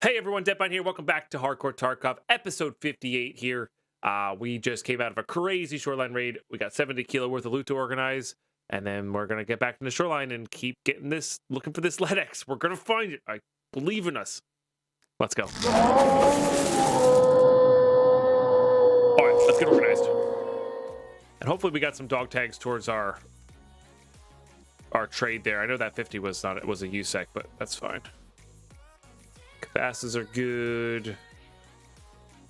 Hey everyone, Deadbine here. Welcome back to Hardcore Tarkov, episode 58 here. We just came out of a crazy shoreline raid. We got 70 kilo worth of loot to organize, and then we're going to get back in the shoreline and keep getting this, looking for this LEDX. We're going to find it. I believe in us. Let's go. All right, let's get organized. And hopefully we got some dog tags towards our trade there. I know that 50 was not, it was a USEC, but that's fine. Passes are good.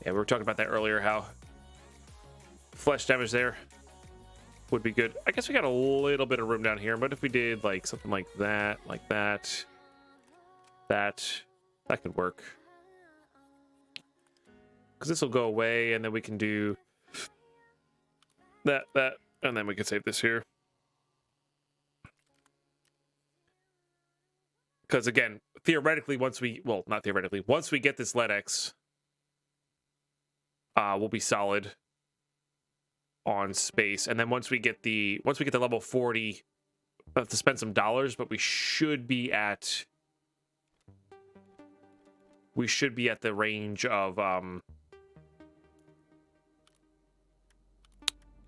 Yeah, we were talking about that earlier, how flesh damage there would be good. I guess we got a little bit of room down here, but if we did like something like that, that could work. Because this will go away, and then we can do that, and then we can save this here. Because again, theoretically, once we get this LEDX, we'll be solid on space. And then once we get the level 40, we'll have to spend some dollars, but we should be at the range of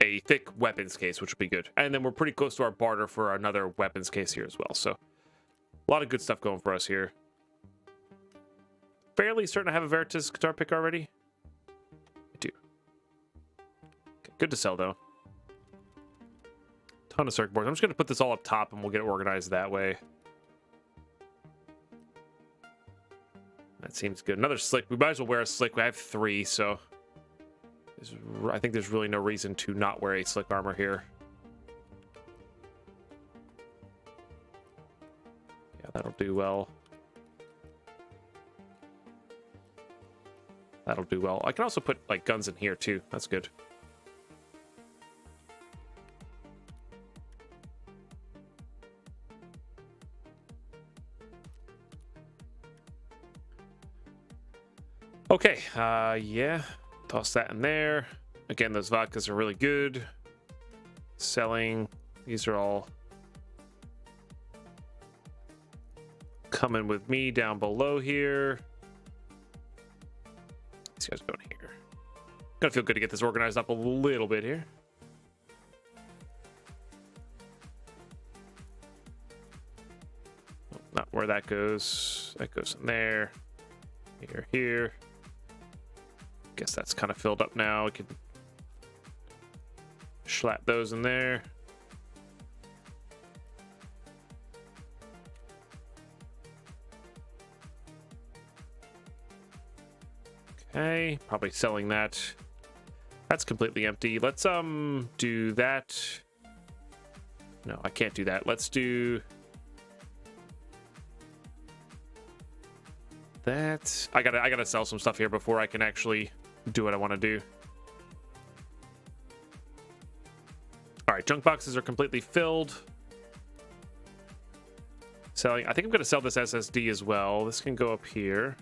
a thick weapons case, which would be good. And then we're pretty close to our barter for another weapons case here as well. So a lot of good stuff going for us here. Fairly starting to have a Veritas guitar pick already. I do. Okay, good to sell though. Ton of circuit boards. I'm just going to put this all up top and we'll get it organized that way. That seems good. Another slick. We might as well wear a slick. I have 3, so I think there's really no reason to not wear a slick armor here. That'll do well. That'll do well. I can also put like guns in here too. That's good. Okay, yeah. Toss that in there. Again, those vodkas are really good. Selling. These are all coming with me down below here. These guys going here. Gonna feel good to get this organized up a little bit here. Not where that goes. That goes in there. Here. Guess that's kind of filled up now. We could slap those in there. Okay, probably selling that. That's completely empty. Let's do that. No, I can't do that. Let's do that. I gotta sell some stuff here before I can actually do what I want to do. All right, junk boxes are completely filled. Selling. I think I'm gonna sell this SSD as well. This can go up here.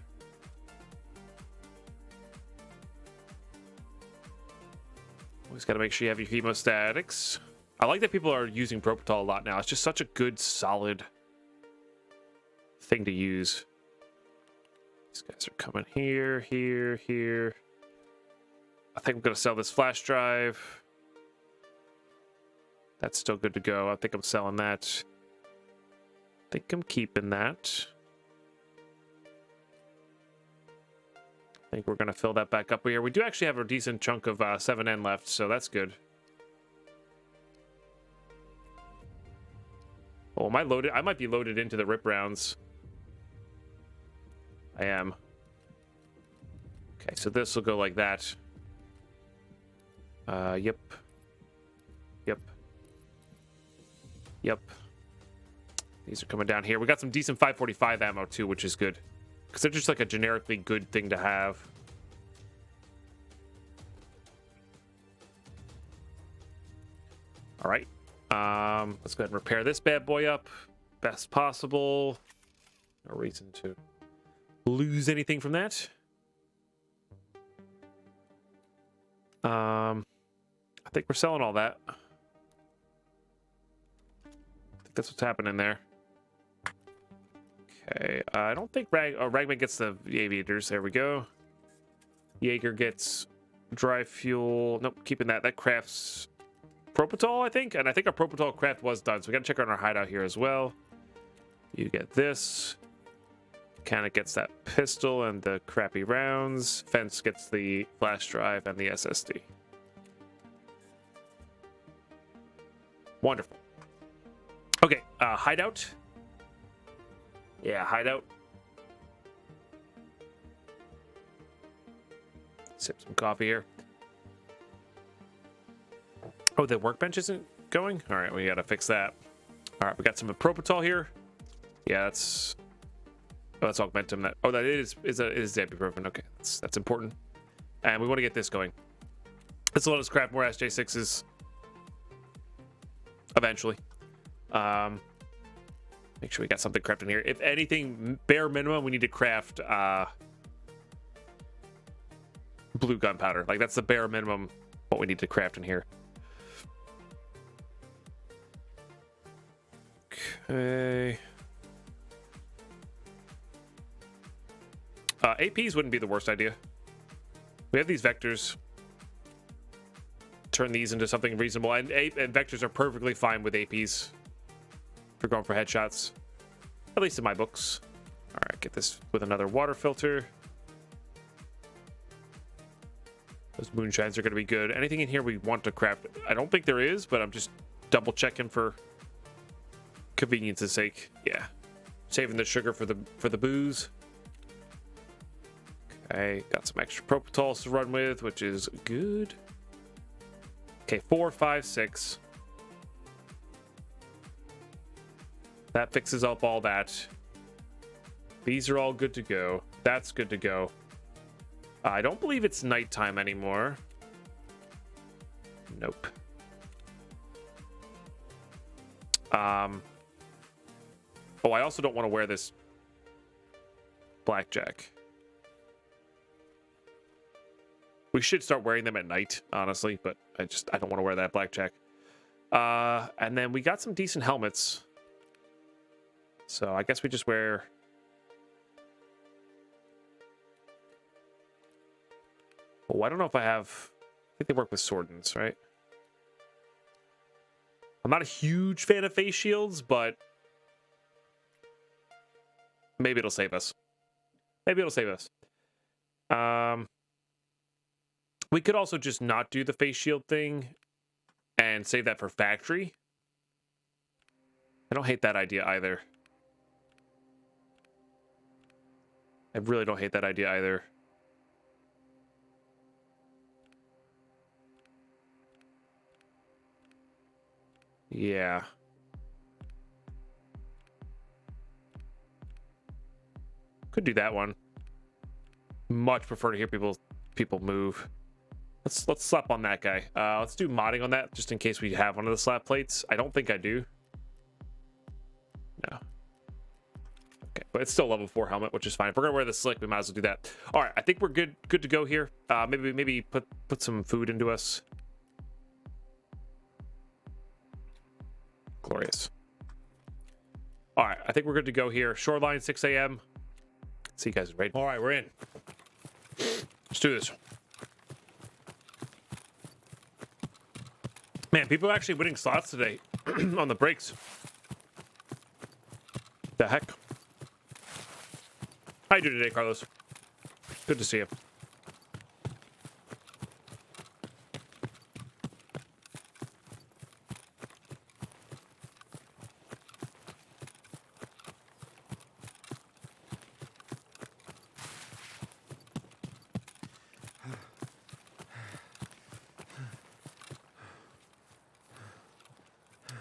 Always got to make sure you have your hemostatics. I like that people are using Propital a lot now. It's just such a good, solid thing to use. These guys are coming here. I think I'm going to sell this flash drive. That's still good to go. I think I'm selling that. I think I'm keeping that. I think we're going to fill that back up here. We do actually have a decent chunk of 7N left, so that's good. Oh, am I loaded? I might be loaded into the rip rounds. I am. Okay, so this will go like that. Yep. These are coming down here. We got some decent 545 ammo too, which is good. Because they're just like a generically good thing to have. All right. Let's go ahead and repair this bad boy up best possible. No reason to lose anything from that. I think we're selling all that. I think that's what's happening there. Okay, I don't think Ragman gets the aviators. There we go. Jaeger gets dry fuel. Nope, keeping that. That crafts propitol, I think. And I think our propitol craft was done. So we got to check on our hideout here as well. You get this. Kind of gets that pistol and the crappy rounds. Fence gets the flash drive and the SSD. Wonderful. Okay, hideout. Yeah, hideout. Sip some coffee here. Oh, the workbench isn't going? All right, we got to fix that. All right, we got some propitol here. Yeah, that's... Oh, that's augmentum. That is ibuprofen. Okay, that's important. And we want to get this going. This will let us craft more SJ6s eventually. Make sure we got something crafted in here. If anything, bare minimum, we need to craft blue gunpowder. Like, that's the bare minimum what we need to craft in here. Okay. APs wouldn't be the worst idea. We have these vectors. Turn these into something reasonable. And vectors are perfectly fine with APs for going for headshots. At least in my books. All right, get this with another water filter. Those moonshines are going to be good. Anything in here we want to craft? I don't think there is, but I'm just double checking for convenience's sake. Yeah. Saving the sugar for the booze. Okay, got some extra propitols to run with, which is good. Okay, 4, 5, 6. That fixes up all that. These are all good to go. That's good to go. I don't believe it's nighttime anymore. Nope. Oh, I also don't want to wear this blackjack. We should start wearing them at night, honestly, but I don't want to wear that blackjack. And then we got some decent helmets. So I guess we just wear... Oh, I don't know if I have... I think they work with swordens, right? I'm not a huge fan of face shields, but maybe it'll save us. Maybe it'll save us. We could also just not do the face shield thing and save that for factory. I don't hate that idea either. I really don't hate that idea either. Yeah. Could do that one. Much prefer to hear people move. Let's slap on that guy. Let's do modding on that just in case we have one of the slap plates. I don't think I do. No. Okay, but it's still level 4 helmet, which is fine. If we're gonna wear the slick, we might as well do that. All right, I think we're good to go here. Maybe put some food into us. Glorious. All right, I think we're good to go here. Shoreline, 6 a.m. See you guys ready. All right, we're in. Let's do this. Man, people are actually winning slots today on the breaks. The heck? How you doing today, Carlos? Good to see you.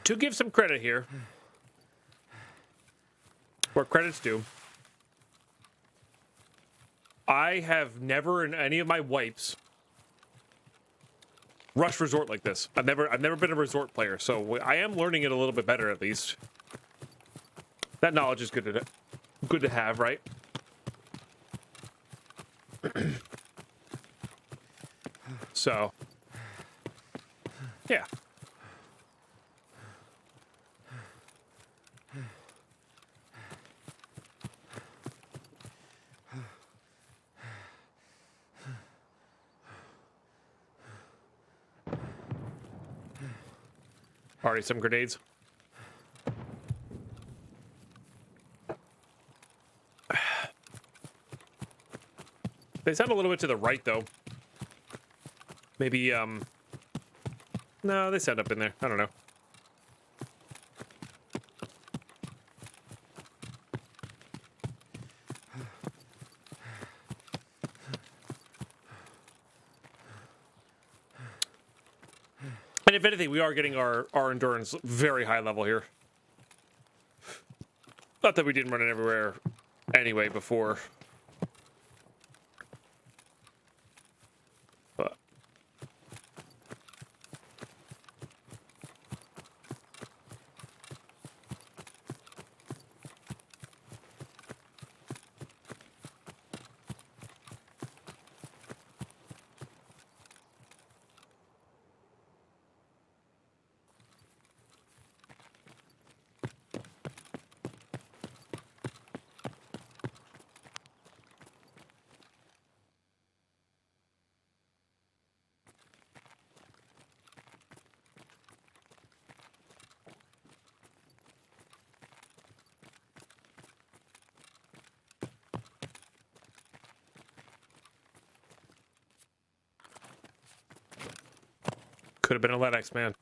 To give some credit here, where credit's due, I have never in any of my wipes rushed resort like this. I've never been a resort player, so I am learning it a little bit better at least. That knowledge is good to have, right? So, yeah. Already some grenades. They sound a little bit to the right, though. Maybe, no, they sound up in there. I don't know. And if anything, we are getting our endurance very high level here. Not that we didn't run it everywhere anyway before. But could have been a LEDX, man.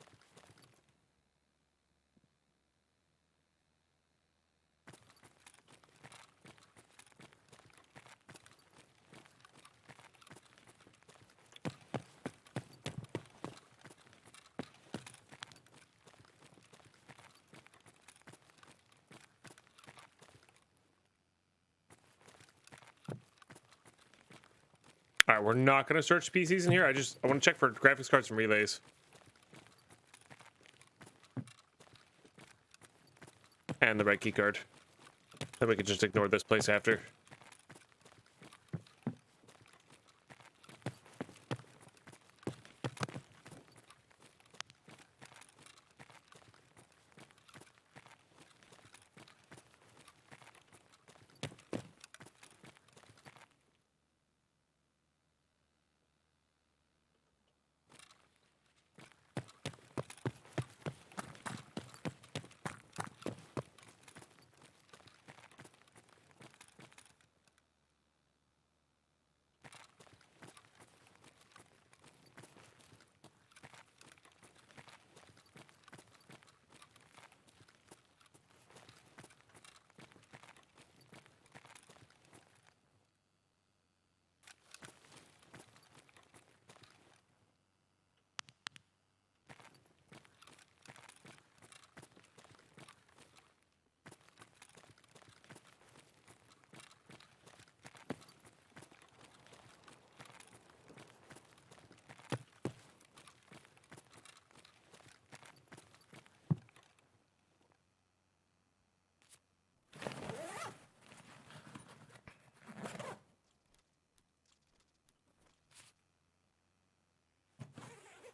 All right, we're not going to search PCs in here. I want to check for graphics cards and relays. And the red key card. Then we can just ignore this place after.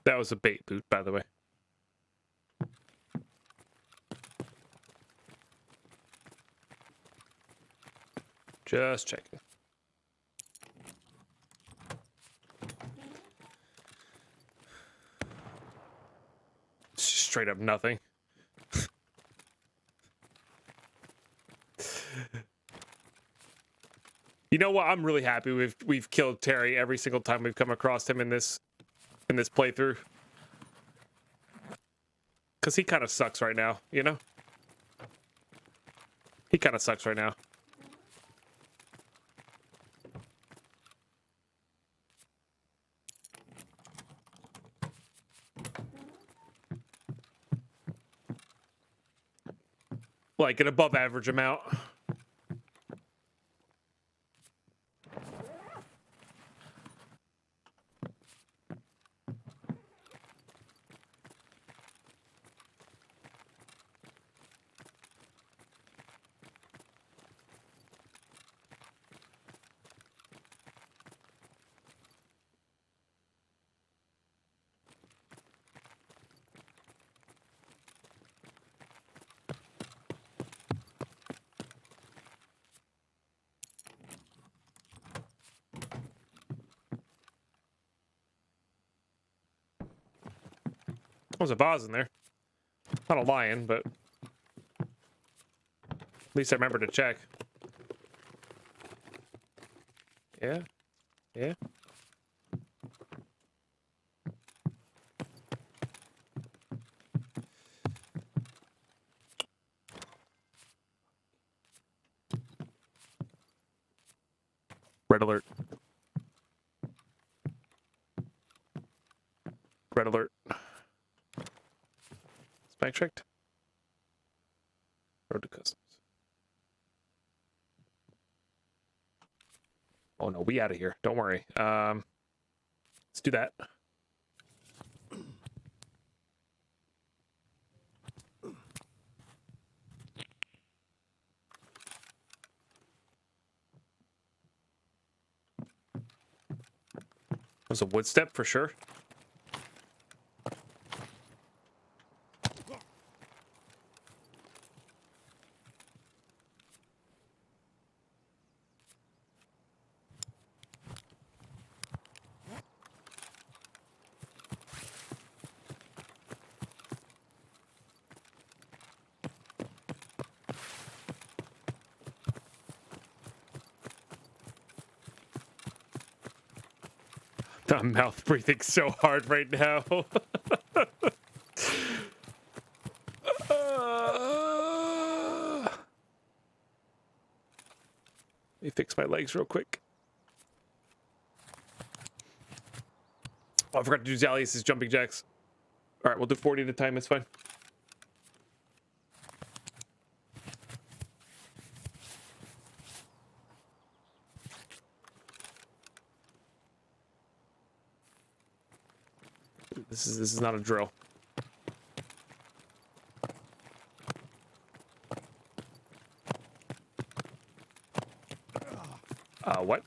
That was a bait loot, by the way. Just checking. Straight up nothing. You know what? I'm really happy we've killed Terry every single time we've come across him in this playthrough. Because he kind of sucks right now, you know? He kind of sucks right now. Like an above average amount. There's a vase in there. Not a lion, but at least I remember to check. Yeah. Yeah. Red alert. Red alert. Spike checked. Road to customs. Oh no, we out of here. Don't worry. Let's do that. Was a wood step for sure. I'm mouth breathing so hard right now. Let me fix my legs real quick. Oh, I forgot to do Zalius's jumping jacks. All right, we'll do 40 at a time. It's fine. This is not a drill. What?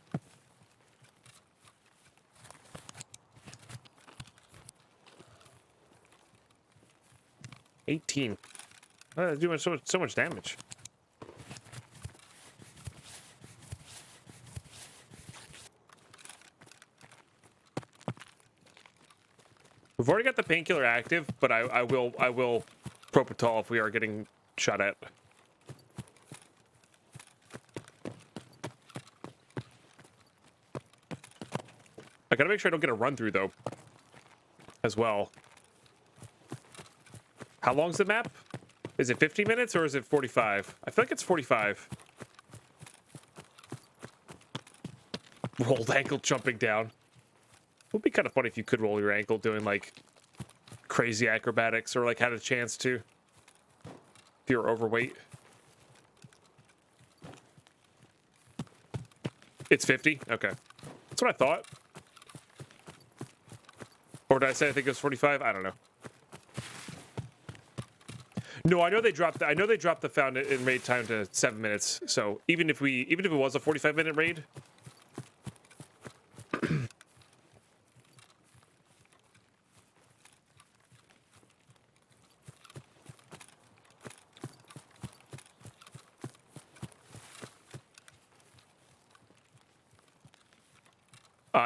$18. Doing so much damage. We've already got the painkiller active, but I will propofol if we are getting shot at. I gotta make sure I don't get a run through though, as well. How long's the map? Is it 50 minutes or is it 45? I feel like it's 45. Rolled ankle jumping down. It would be kind of funny if you could roll your ankle doing like crazy acrobatics, or like had a chance to, if you're overweight. It's 50? Okay. That's what I thought. Or did I say I think it was 45? I don't know. No, I know they dropped the found it in raid time to 7 minutes. So even if it was a 45-minute raid.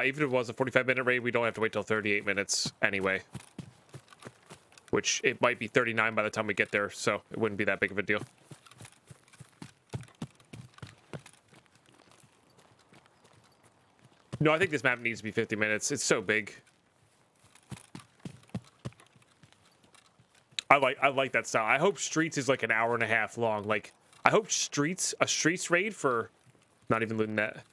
Even if it was a 45-minute raid, we don't have to wait till 38 minutes anyway. Which it might be 39 by the time we get there, so it wouldn't be that big of a deal. No, I think this map needs to be 50 minutes. It's so big. I like that style. I hope Streets is like an hour and a half long. Like, I hope a Streets raid for, not even looting that.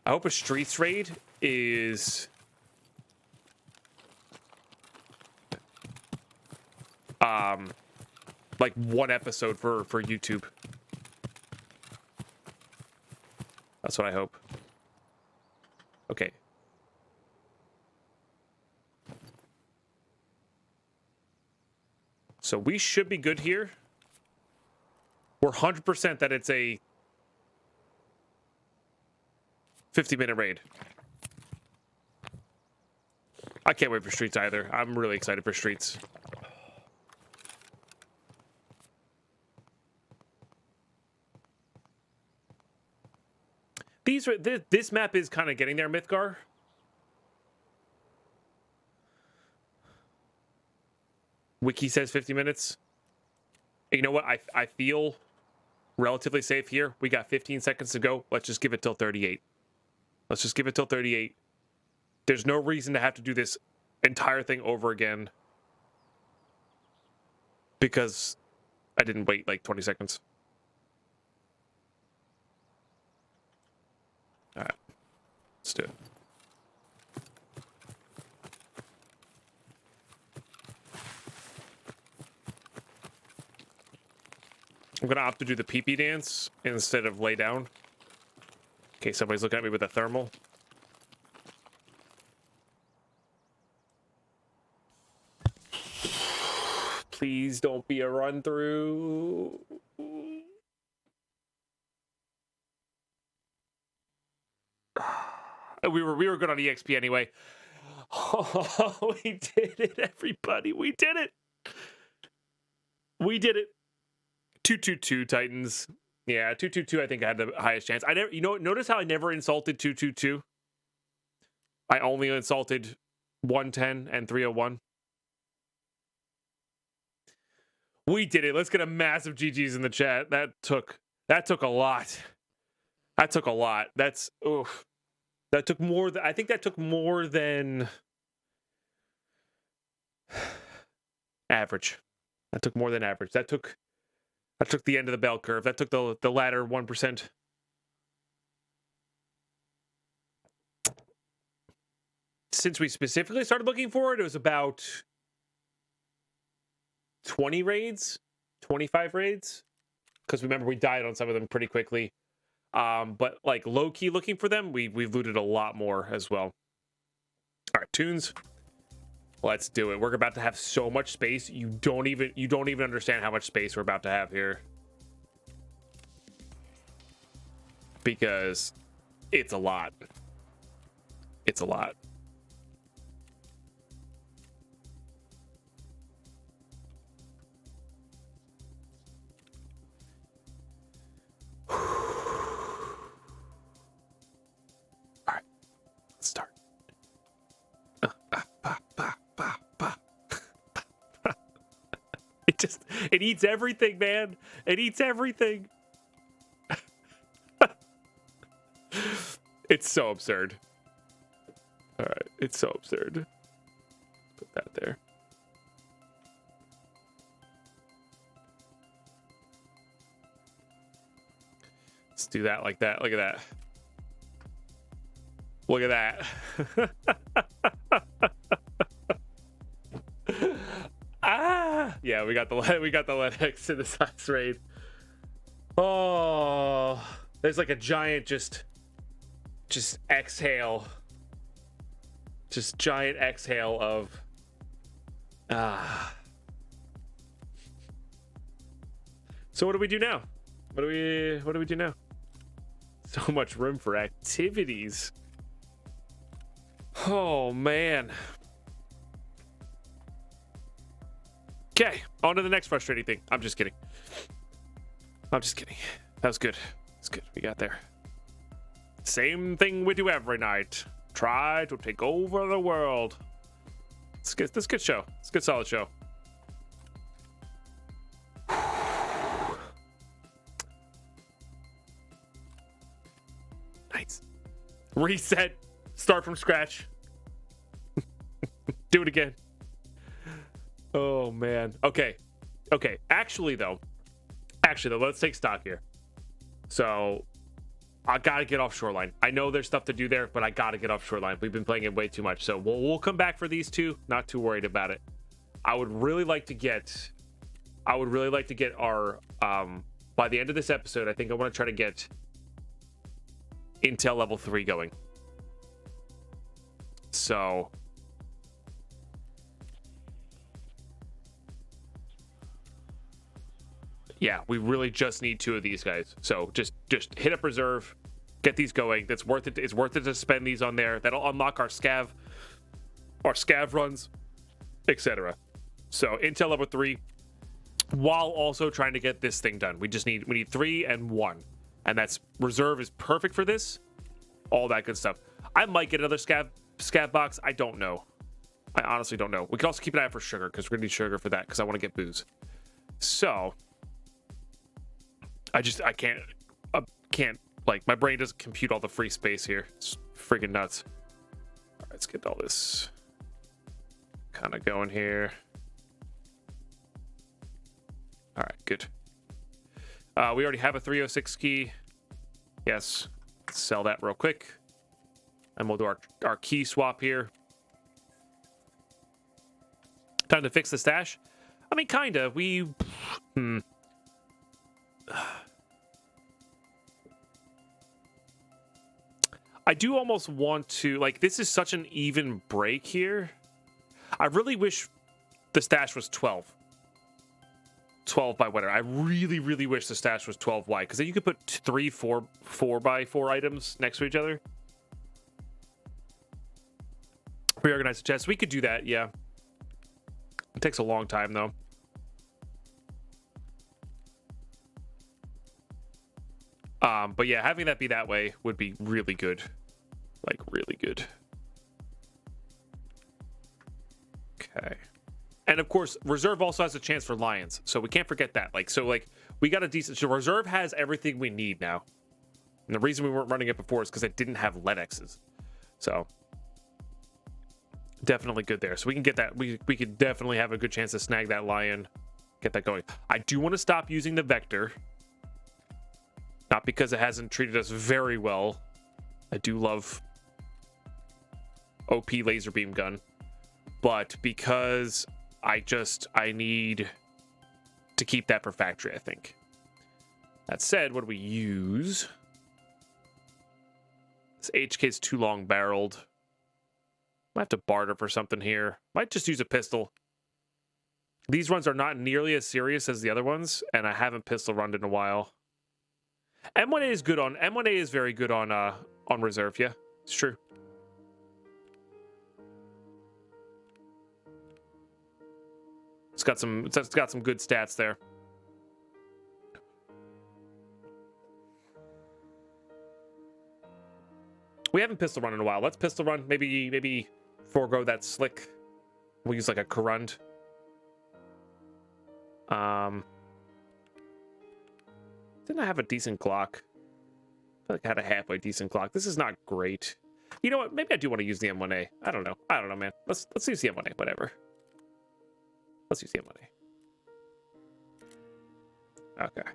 I hope a Streets raid is like one episode for YouTube. That's what I hope. Okay. So we should be good here. We're 100% that it's a 50-minute raid. I can't wait for Streets either. I'm really excited for Streets. This map is kind of getting there, Mythgar. Wiki says 50 minutes. You know what? I feel relatively safe here. We got 15 seconds to go. Let's just give it till 38. Let's just give it till 38. There's no reason to have to do this entire thing over again because I didn't wait like 20 seconds. All right, let's do it. I'm gonna opt to do the pee-pee dance instead of lay down. In case somebody's looking at me with a thermal. Please don't be a run through. We were good on EXP anyway. Oh, we did it, everybody. We did it. We did it. 222 Titans. Yeah, 222 I think I had the highest chance. I never, notice how I never insulted 222? I only insulted 110 and 301. We did it. Let's get a massive GG's in the chat. That took a lot. That took a lot. That's oof. That took more than I think that took more than average. That took more than average. That took the end of the bell curve. That took the latter 1%. Since we specifically started looking for it, it was about 20 raids, 25 raids. Because remember, we died on some of them pretty quickly. But like low-key looking for them, we've looted a lot more as well. All right, tunes. Let's do it. We're about to have so much space. You don't even understand how much space we're about to have here. Because it's a lot. It's a lot. All right. Let's start. It eats everything, man. It eats everything. It's so absurd. All right, it's so absurd. Put that there. Let's do that like that. Look at that. Look at that. Ah, yeah, we got the Lennox in the size raid. Oh, there's like a giant just exhale, just giant exhale of So what do we do now? What do we do now? So much room for activities. Oh man. Okay, on to the next frustrating thing. I'm just kidding. I'm just kidding. That was good. That's good. We got there. Same thing we do every night. Try to take over the world. It's good. This good show. It's a good solid show. Nice. Reset. Start from scratch. Do it again. Oh man. Okay. Actually though, let's take stock here. So I gotta get off Shoreline. I know there's stuff to do there, but I gotta get off Shoreline. We've been playing it way too much, so we'll come back for these two. Not too worried about it. I would really like to get our by the end of this episode. I think I want to try to get Intel level 3 going. So yeah, we really just need 2 of these guys. So just hit up reserve, get these going. That's worth it. It's worth it to spend these on there. That'll unlock our scav runs, etc. So Intel level 3, while also trying to get this thing done. We need 3 and 1, and that's reserve is perfect for this. All that good stuff. I might get another scav box. I don't know. I honestly don't know. We can also keep an eye out for sugar because we're gonna need sugar for that because I want to get booze. So I can't, like, my brain doesn't compute all the free space here. It's freaking nuts. All right, let's get all this kind of going here. All right, good. We already have a 306 key. Yes, let's sell that real quick. And we'll do our key swap here. Time to fix the stash. I mean, kinda. I do almost want to, like, this is such an even break here. I really wish the stash was 12. 12 by whatever. I really, really wish the stash was 12 wide, because then you could put 3, 4 by 4 items next to each other. Reorganize the chest. We could do that, yeah. It takes a long time, though. But yeah, having that be that way would be really good. Like, really good. Okay. And of course, reserve also has a chance for lions, so we can't forget that. Like, so like, we got a decent. So reserve has everything we need now. And the reason we weren't running it before is because it didn't have LEDXs. So definitely good there. So we can get that. We could definitely have a good chance to snag that lion, get that going. I do want to stop using the Vector. Not because it hasn't treated us very well. I do love OP laser beam gun, but because I need to keep that for factory, I think. That said, what do we use? This HK is too long barreled. Might have to barter for something here. Might just use a pistol. These runs are not nearly as serious as the other ones, and I haven't pistol runned in a while. M1A is good on M1A is very good on reserve, yeah. It's true. It's got some good stats there. We haven't pistol run in a while. Let's pistol run. Maybe forego that slick. We'll use like a Corund. Didn't I have a decent Glock? I feel like I had a halfway decent Glock. This is not great. You know what? Maybe I do want to use the M1A. I don't know, man. Let's use the M1A. Whatever. Let's use the M1A. Okay.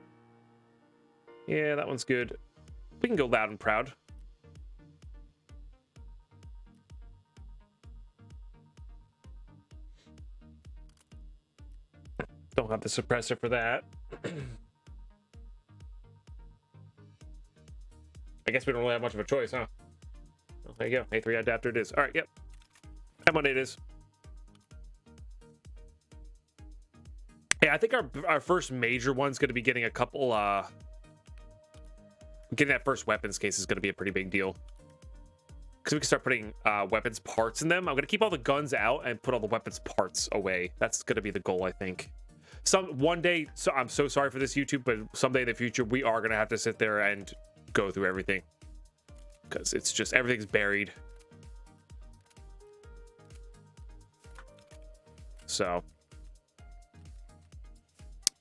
Yeah, that one's good. We can go loud and proud. Don't have the suppressor for that. I guess we don't really have much of a choice, huh? Well, there you go. A3 adapter it is. All right, yep. M1A it is. Yeah, I think our first major one's going to be getting a couple, getting that first weapons case is going to be a pretty big deal. Because we can start putting weapons parts in them. I'm going to keep all the guns out and put all the weapons parts away. That's going to be the goal, I think. One day, so I'm so sorry for this, YouTube, but someday in the future, we are going to have to sit there and go through everything. Because it's just, everything's buried. So.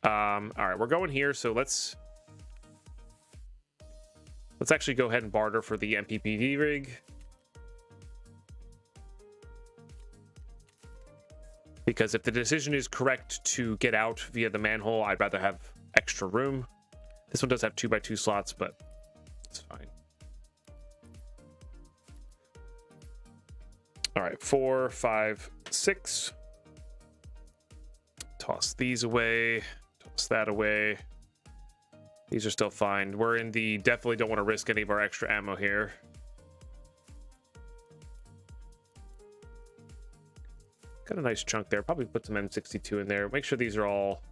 All right, we're going here, so let's actually go ahead and barter for the MPPV rig. Because if the decision is correct to get out via the manhole, I'd rather have extra room. This one does have 2x2 slots, but it's fine. All right, 4, 5, 6. Toss these away. Toss that away. These are still fine. We're in the definitely don't want to risk any of our extra ammo here. Got a nice chunk there. Probably put some M62 in there. Make sure these are all...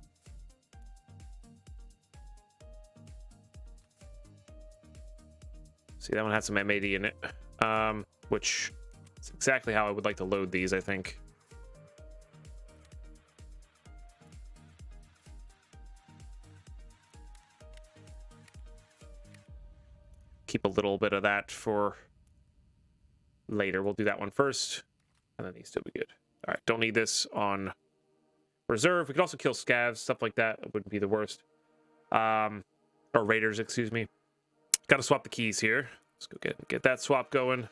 See, that one has some M80 in it. Which is exactly how I would like to load these, I think. Keep a little bit of that for later. We'll do that one first, and then these two will be good. All right, don't need this on reserve. We could also kill scavs, stuff like that. It wouldn't be the worst. Or raiders, excuse me. Gotta swap the keys here. Let's go get that swap going.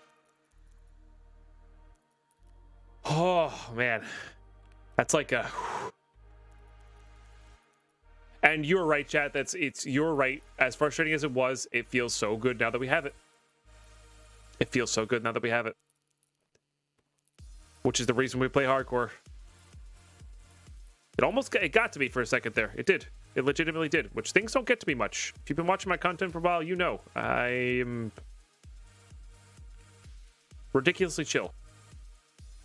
Oh, man. That's like a... And you're right, chat. You're right. As frustrating as it was, it feels so good now that we have it. It feels so good now that we have it. Which is the reason we play hardcore. It got to me for a second there. It did. It legitimately did. Which things don't get to me much. If you've been watching my content for a while, you know. I am ridiculously chill.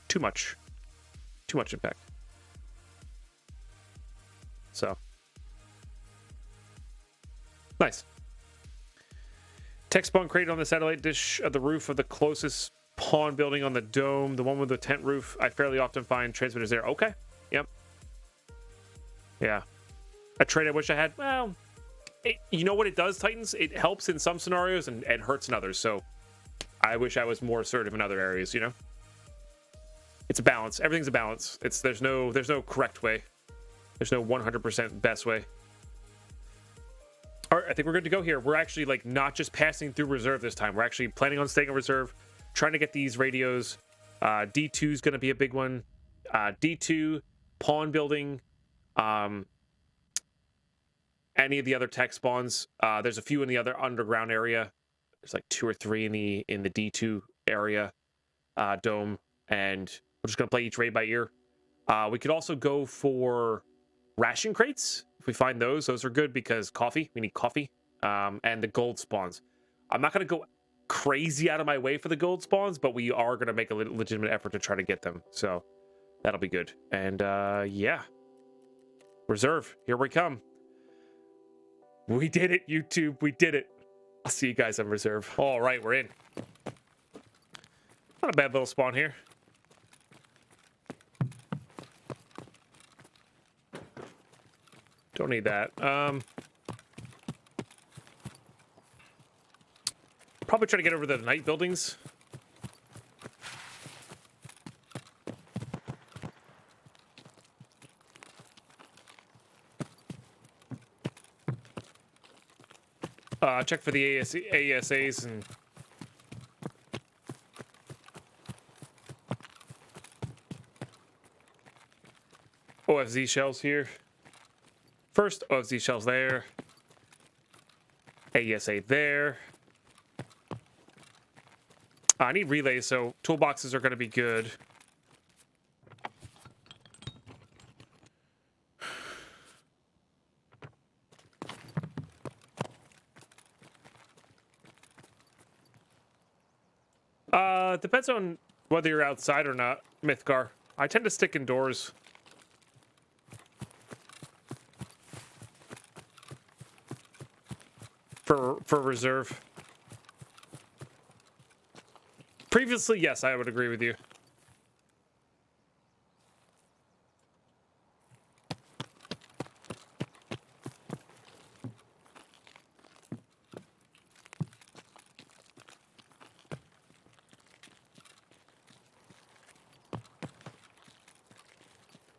Too much. Too much impact. So. Nice. Tech spawn created on the satellite dish of the roof of the closest pawn building on the dome. The one with the tent roof. I fairly often find transmitters there. Okay. Yep. Yeah. A trait I wish I had. Well, you know what it does, Titans? It helps in some scenarios and hurts in others. So I wish I was more assertive in other areas, you know? It's a balance. Everything's a balance. There's no correct way. There's no 100% best way. All right, I think we're good to go here. We're actually like not just passing through reserve this time. We're actually planning on staying in reserve, trying to get these radios. D2 is going to be a big one. D2, pawn building, any of the other tech spawns. There's a few in the other underground area. There's like 2 or 3 in the D2 area dome, and we're just going to play each raid by ear. We could also go for ration crates. If we find those are good because we need coffee, and the gold spawns. I'm not going to go crazy out of my way for the gold spawns, but we are going to make a legitimate effort to try to get them. So that'll be good. And yeah, reserve, here we come. We did it, YouTube. We did it. I'll see you guys on reserve. All right, we're in. Not a bad little spawn here. Don't need that. Probably try to get over the night buildings. Check for the ASAs and OFZ shells here. First, OFZ shells there. ASA there. I need relays, so toolboxes are going to be good. Depends on whether you're outside or not, Mythgar. I tend to stick indoors. For reserve. Previously, yes, I would agree with you.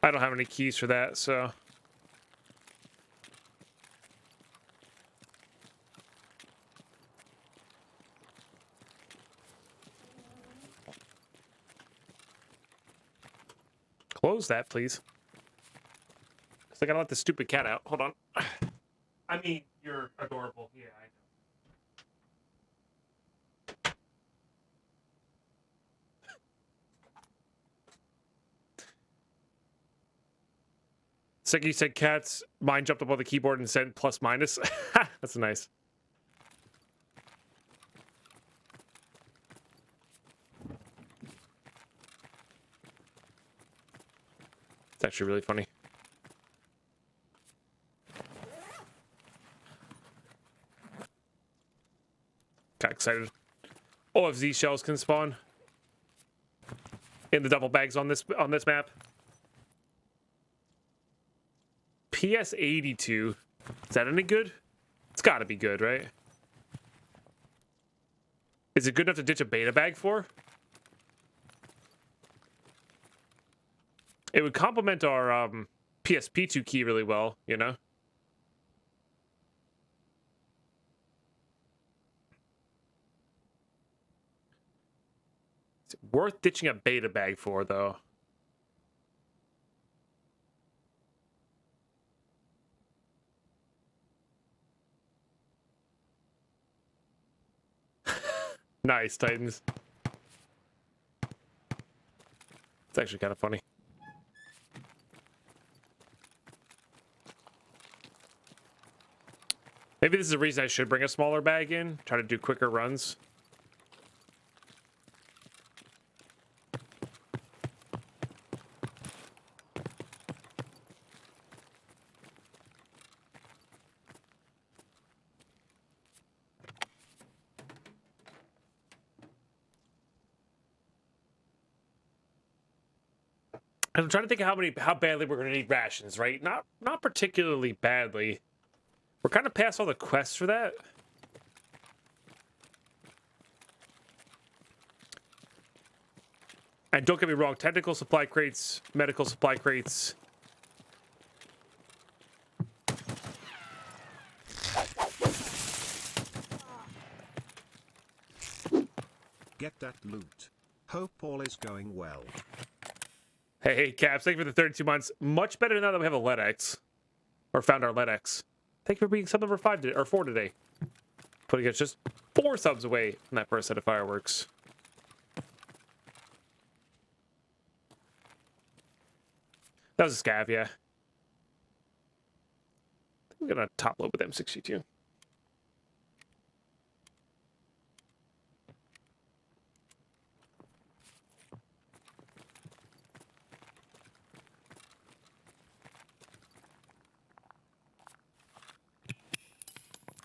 I don't have any keys for that, so... Close that, please. Because I gotta let the stupid cat out. Hold on. I mean, you're adorable. Yeah, I know. Seki said cats. Mine jumped up on the keyboard and said plus minus. That's nice. It's actually really funny. Got excited. OFZ shells can spawn in the double bags on this map. PS82. Is that any good? It's got to be good, right? Is it good enough to ditch a beta bag for? It would complement our PSP2 key really well, you know? Is it worth ditching a beta bag for, though? Nice, Titans. It's actually kind of funny. Maybe this is a reason I should bring a smaller bag in. Try to do quicker runs. I'm trying to think of how badly we're gonna need rations, right? Not particularly badly. We're kind of past all the quests for that. And don't get me wrong, technical supply crates, medical supply crates. Get that loot. Hope all is going well. Hey, Caps, thank you for the 32 months. Much better now that we have a LEDX. Or found our LEDX. Thank you for being sub number 5 today, or 4 today. Putting us just 4 subs away from that first set of fireworks. That was a scav, yeah. We're gonna top load with M62.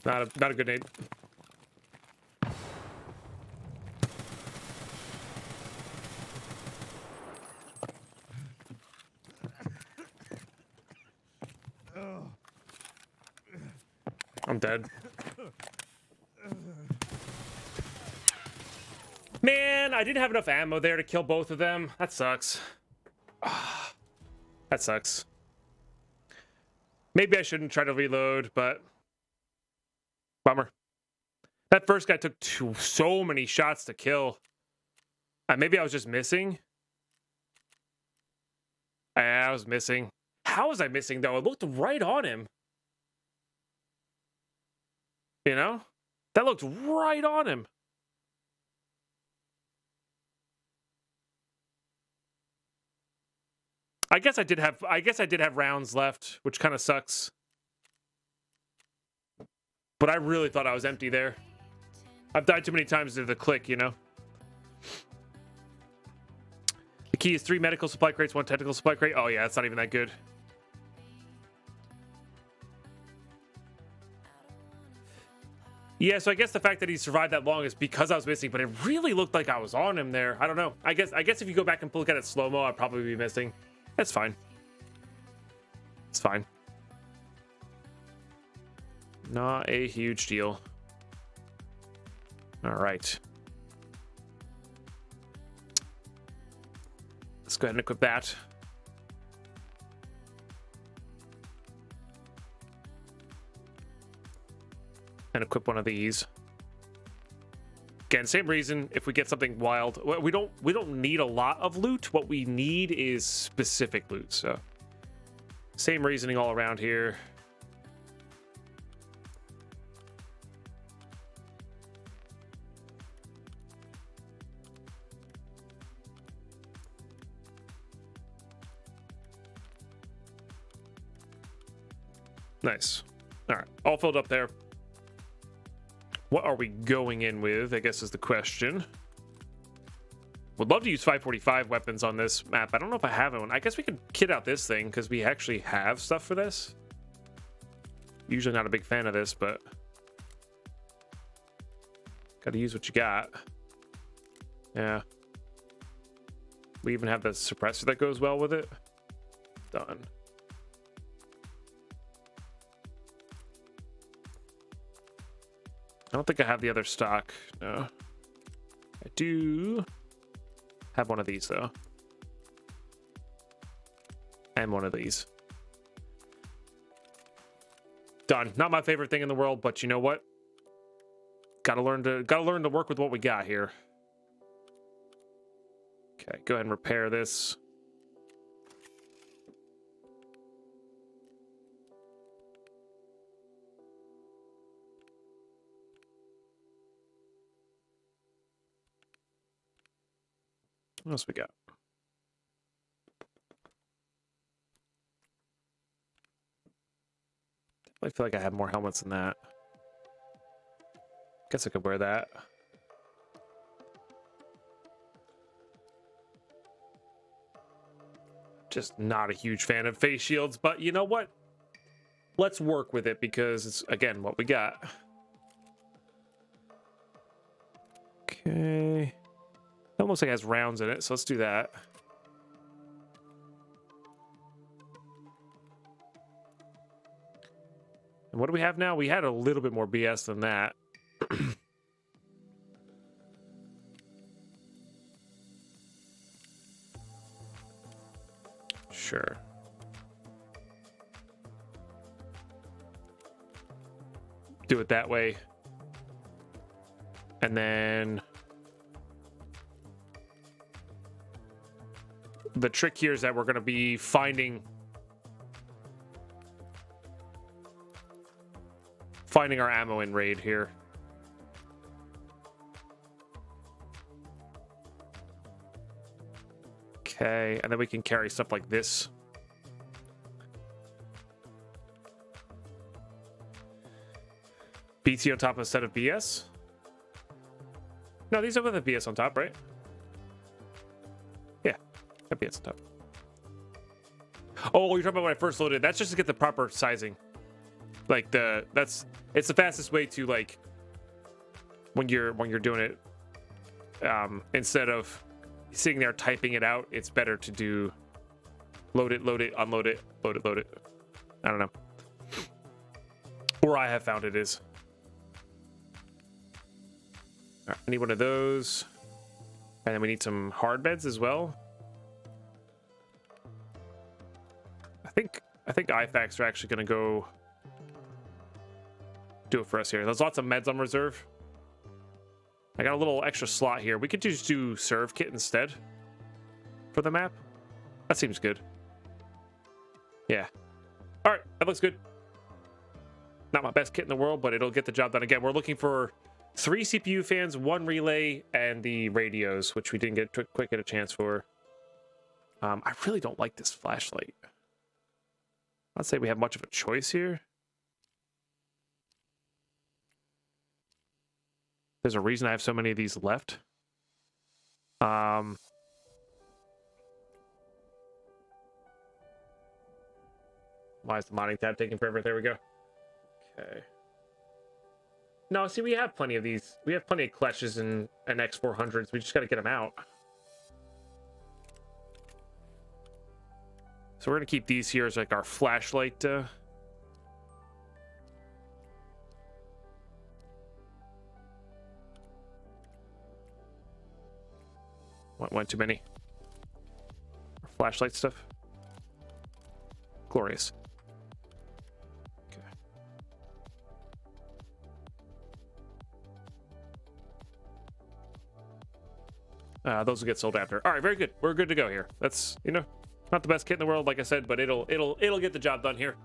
Not a good name. I'm dead. Man, I didn't have enough ammo there to kill both of them. That sucks. That sucks. Maybe I shouldn't try to reload, but bummer. That first guy took so many shots to kill. Maybe I was just missing. I was missing. How was I missing, though? It looked right on him. You know? That looked right on him. I guess I did have rounds left, which kind of sucks. But I really thought I was empty there. I've died too many times to the click, you know? The key is 3 medical supply crates, 1 technical supply crate. Oh, yeah, that's not even that good. Yeah, so I guess the fact that he survived that long is because I was missing, but it really looked like I was on him there. I don't know. I guess if you go back and look at it slow-mo, I'd probably be missing. That's fine. It's fine. Not a huge deal. All right. Let's go ahead and equip that. And equip one of these. Again, same reason. If we get something wild, we don't need a lot of loot. What we need is specific loot. So, same reasoning all around here. Nice. All right, all filled up there. What are we going in with, I guess is the question. Would love to use 545 weapons on this map. I don't know if I have one. I guess we could kit out this thing because we actually have stuff for this. Usually not a big fan of this, but gotta use what you got. Yeah. We even have the suppressor that goes well with it. Done. I don't think I have the other stock. No. I do have one of these, though. And one of these. Done. Not my favorite thing in the world, but you know what? Gotta learn to work with what we got here. Okay, go ahead and repair this. What else we got? I feel like I have more helmets than that. Guess I could wear that. Just not a huge fan of face shields, but you know what? Let's work with it because it's, again, what we got. Okay. It looks like it has rounds in it, so let's do that. And what do we have now? We had a little bit more BS than that. Sure. Do it that way. And then the trick here is that we're going to be finding our ammo in raid here. Okay, and then we can carry stuff like this. BT on top of a set of BS? No, these are the BS on top, right? Yeah, got BS on top. Oh, you're talking about when I first loaded. That's just to get the proper sizing. Like it's the fastest way to, like, when you're doing it, instead of sitting there typing it out, it's better to do load it, unload it, load it. I don't know. Or I have found it is. All right, I need one of those. And then we need some hard beds as well. I think IFACs are actually going to go do it for us here. There's lots of meds on reserve. I got a little extra slot here. We could just do serve kit instead for the map. That seems good. Yeah. All right, that looks good. Not my best kit in the world, but it'll get the job done. Again, we're looking for 3 CPU fans, 1 relay, and the radios, which we didn't quite get a chance for. I really don't like this flashlight. I'd say we have much of a choice here. There's a reason I have so many of these left. Why is the modding tab taking forever? There we go. Okay. No, see, we have plenty of these. We have plenty of Kleshes and X400s. We just got to get them out. So we're going to keep these here as like our flashlight. One too many. Flashlight stuff. Glorious. Okay. Those will get sold after. All right, very good. We're good to go here. That's, you know, not the best kit in the world, like I said, but it'll get the job done here.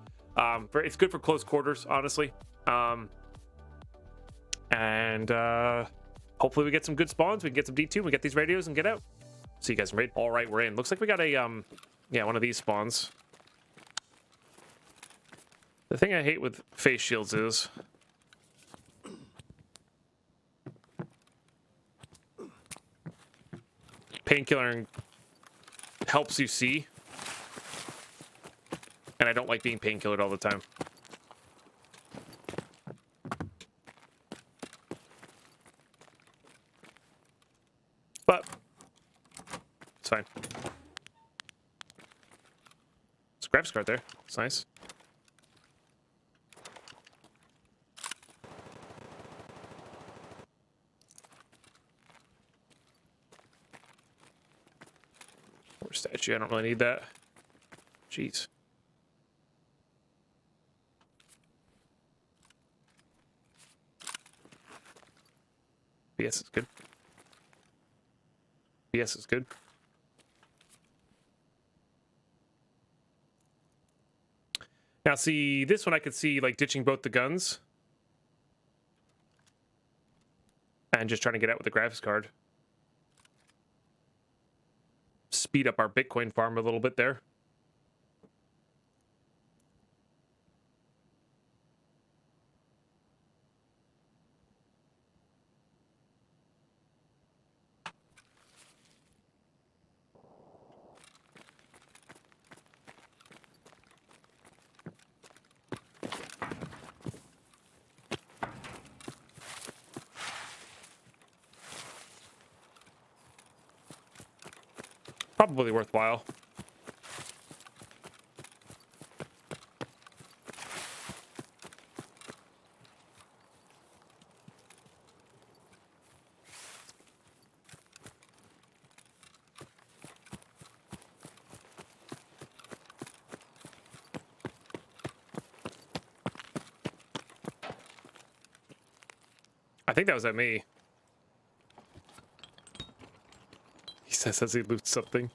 It's good for close quarters, honestly. Hopefully we get some good spawns. We can get some D2. We get these radios and get out. See you guys in raid. All right, we're in. Looks like we got a one of these spawns. The thing I hate with face shields is painkiller helps you see, and I don't like being painkillered all the time. But it's fine. It's a graphics card there. It's nice. Or statue. I don't really need that. Jeez. BS is good. BS is good. Now, see, this one I could see, like, ditching both the guns. And just trying to get out with the graphics card. Speed up our Bitcoin farm a little bit there. Probably worthwhile. I think that was at me. He says as he loots something.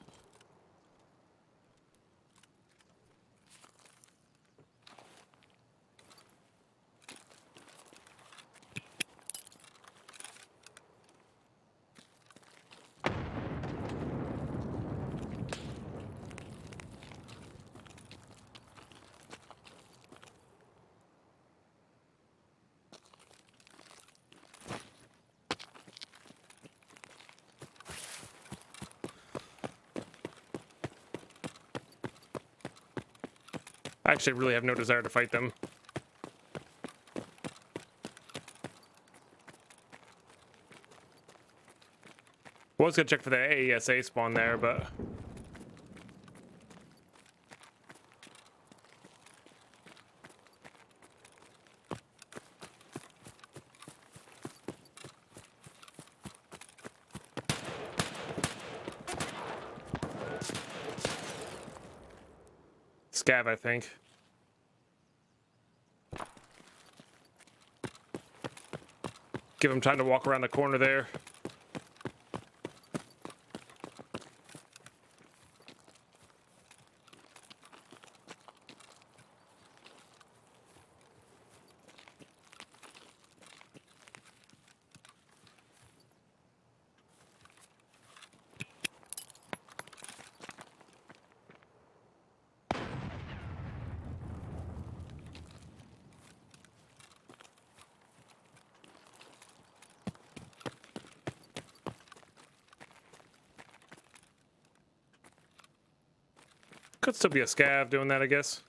I actually really have no desire to fight them. Was gonna check for the AESA spawn there, but scav, I think. Give him time to walk around the corner there. Could still be a scav doing that, I guess.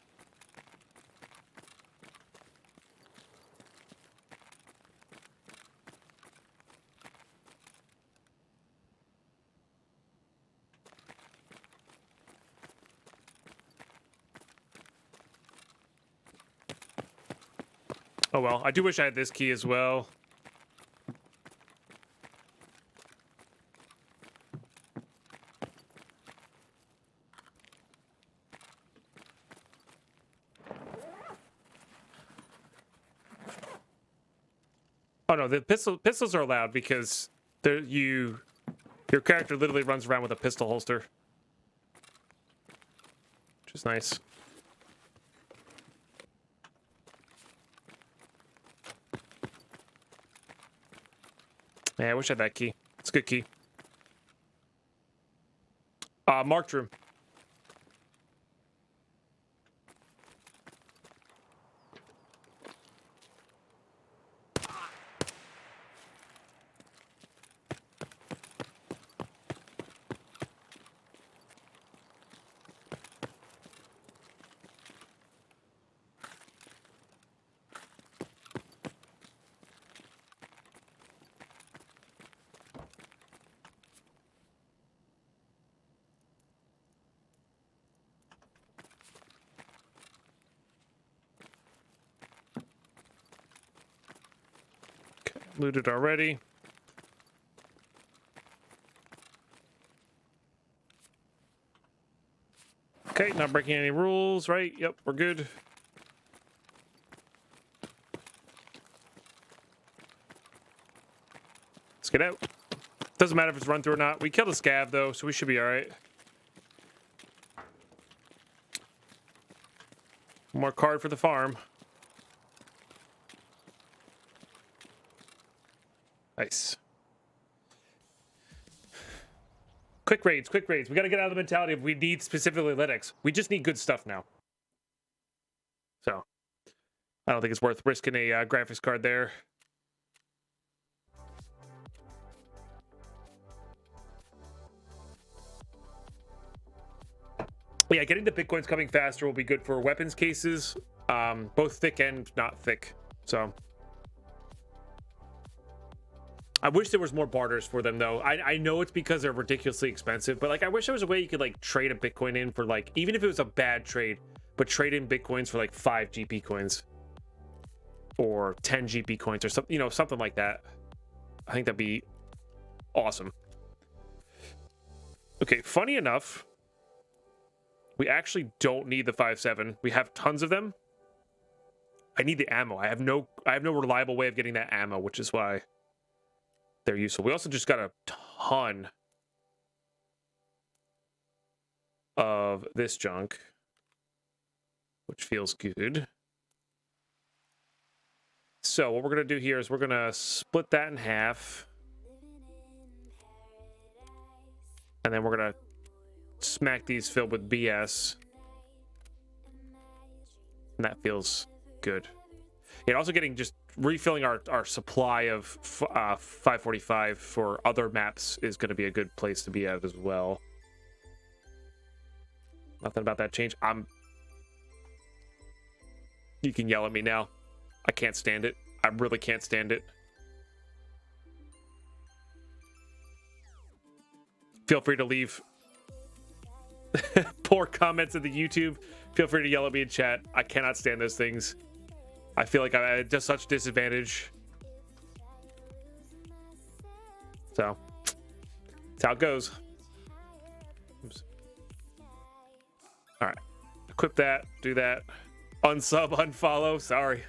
Oh well, I do wish I had this key as well. Oh no, the pistols are allowed because your character literally runs around with a pistol holster, which is nice. Yeah, I wish I had that key. It's a good key. Marked room. Looted already. Okay, not breaking any rules, right? Yep, we're good. Let's get out. Doesn't matter if it's run through or not. We killed a scav though, so we should be all right. More card for the farm. Nice. Quick raids, quick raids. We got to get out of the mentality of we need specifically Linux. We just need good stuff now. So, I don't think it's worth risking a graphics card there. Yeah, getting the Bitcoins coming faster will be good for weapons cases, both thick and not thick. So, I wish there was more barters for them, though. I know it's because they're ridiculously expensive, but like I wish there was a way you could like trade a Bitcoin in for like, even if it was a bad trade, but trade in Bitcoins for like 5 GP coins or 10 GP coins or something, you know, something like that. I think that'd be awesome. Okay, funny enough, we actually don't need the 5.7. We have tons of them. I need the ammo. I have no reliable way of getting that ammo, which is why they're useful. We also just got a ton of this junk, which feels good. So what we're gonna do here is we're gonna split that in half, and then we're gonna smack these filled with BS, and that feels good. And also getting just refilling our supply of 545 for other maps is going to be a good place to be at as well. Nothing about that change. You can yell at me now. I can't stand it. I really can't stand it. Feel free to leave poor comments in the YouTube. Feel free to yell at me in chat. I cannot stand those things. I feel like I'm at just such disadvantage. So, that's how it goes. Oops. All right. Equip that. Do that. Unsub, unfollow. Sorry.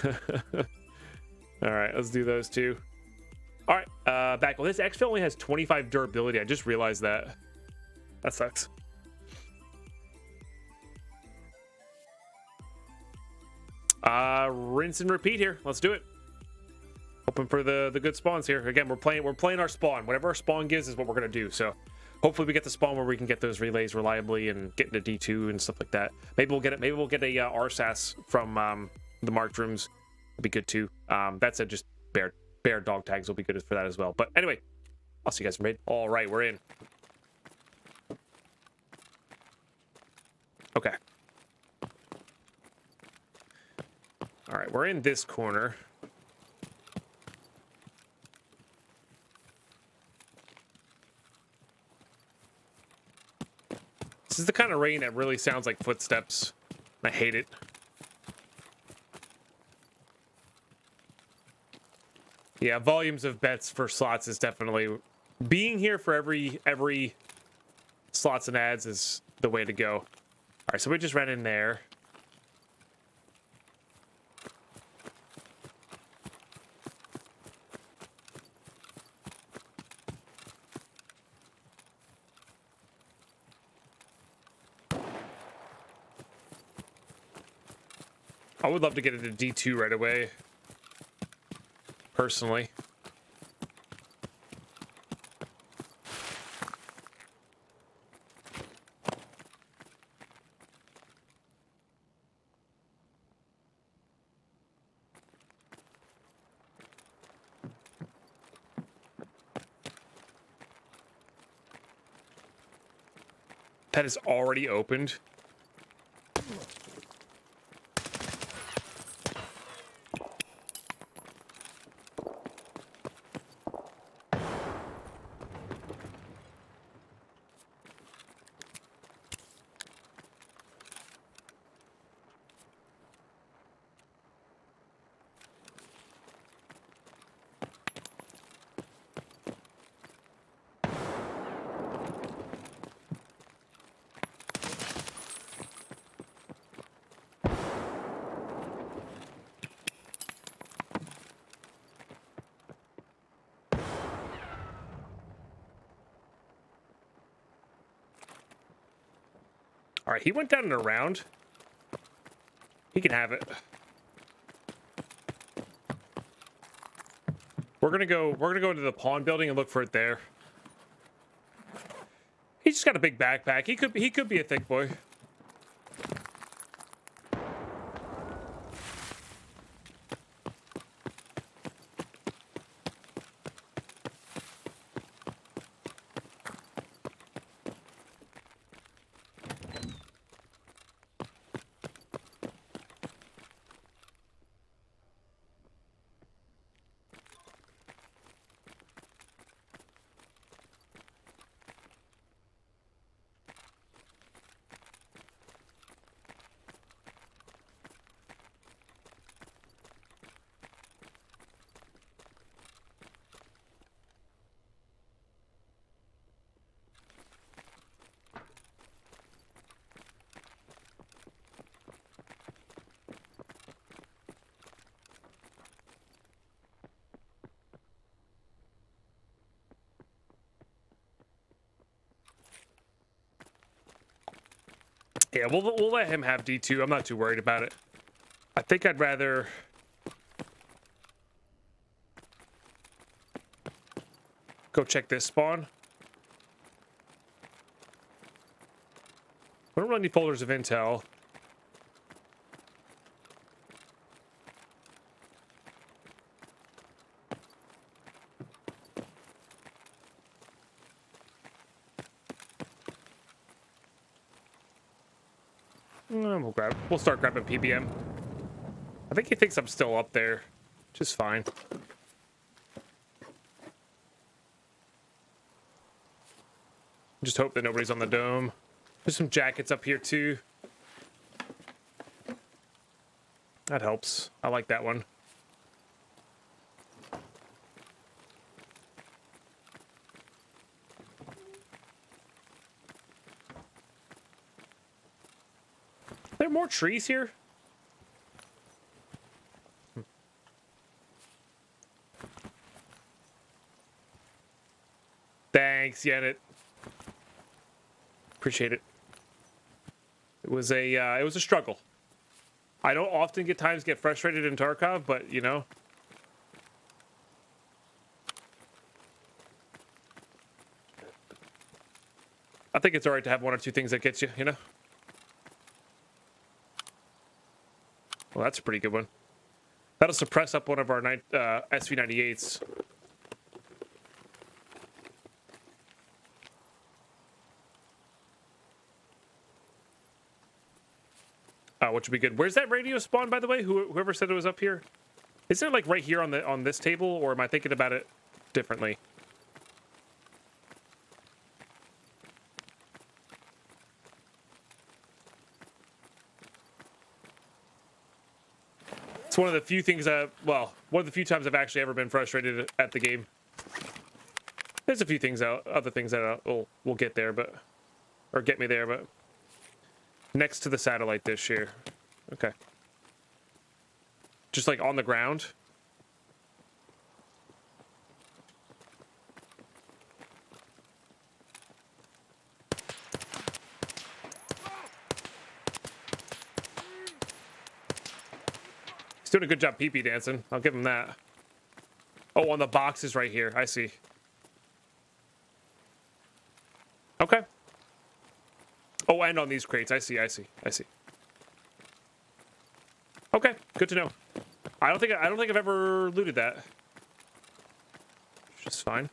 All right. Let's do those two. All right. Back. Well, this exfil only has 25 durability. I just realized that. That sucks. Rinse and repeat here. Let's do it. Hoping for the good spawns here. Again, we're playing our spawn. Whatever our spawn gives is what we're gonna do. So hopefully we get the spawn where we can get those relays reliably and get into D2 and stuff like that. Maybe we'll get it. Maybe we'll get a RSAS from the marked rooms. It'd be good too. That said, just bear dog tags will be good for that as well. But anyway, I'll see you guys in raid. All right, we're in. Okay. All right, we're in this corner. This is the kind of rain that really sounds like footsteps. I hate it. Yeah, volumes of bets for slots is definitely... Being here for every slots and ads is the way to go. All right, so we just ran in there. I would love to get into D2 right away, personally. That is already opened. All right, he went down and around. He can have it. We're gonna go into the pawn building and look for it there. He's just got a big backpack. He could be a thick boy. Yeah, we'll let him have D2. I'm not too worried about it. I think I'd rather go check this spawn. We don't run any folders of intel. We'll start grabbing PBM. I think he thinks I'm still up there, which is fine. Just hope that nobody's on the dome. There's some jackets up here too. That helps. I like that one. Are there more trees here? Thanks, Yenit. Appreciate it. It was a struggle. I don't often get frustrated in Tarkov, but you know. I think it's alright to have one or two things that gets you, you know? Well, that's a pretty good one. That'll suppress up one of our SV98s. Which would be good. Where's that radio spawn, by the way? Whoever said it was up here? Is it like right here on this table, or am I thinking about it differently? It's one of the few things one of the few times I've actually ever been frustrated at the game. There's a few things other things that will get there, or get me there, but next to the satellite dish here. Okay. Just like on the ground. He's doing a good job pee-pee dancing. I'll give him that. Oh, on the boxes right here. I see. Okay. Oh, and on these crates. I see. Okay, good to know. I don't think I've ever looted that. Which is fine.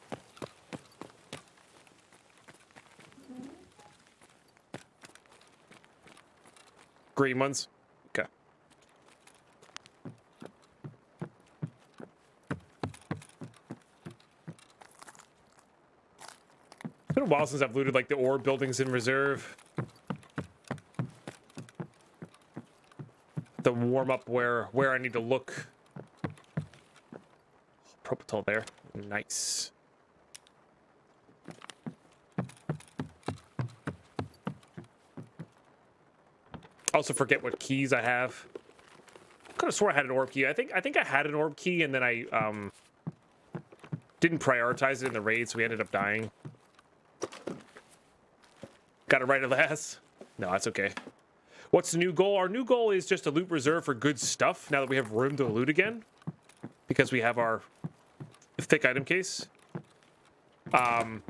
Green ones. Okay. It's been a while since I've looted like the ore buildings in reserve. To warm up where I need to look. Propitol there. Nice. I also forget what keys I have. I could have swore I had an orb key. I think I had an orb key, and then I didn't prioritize it in the raid, so we ended up dying. Got it right at last. No, that's okay. What's the new goal? Our new goal is just a loot reserve for good stuff now that we have room to loot again. Because we have our thick item case. And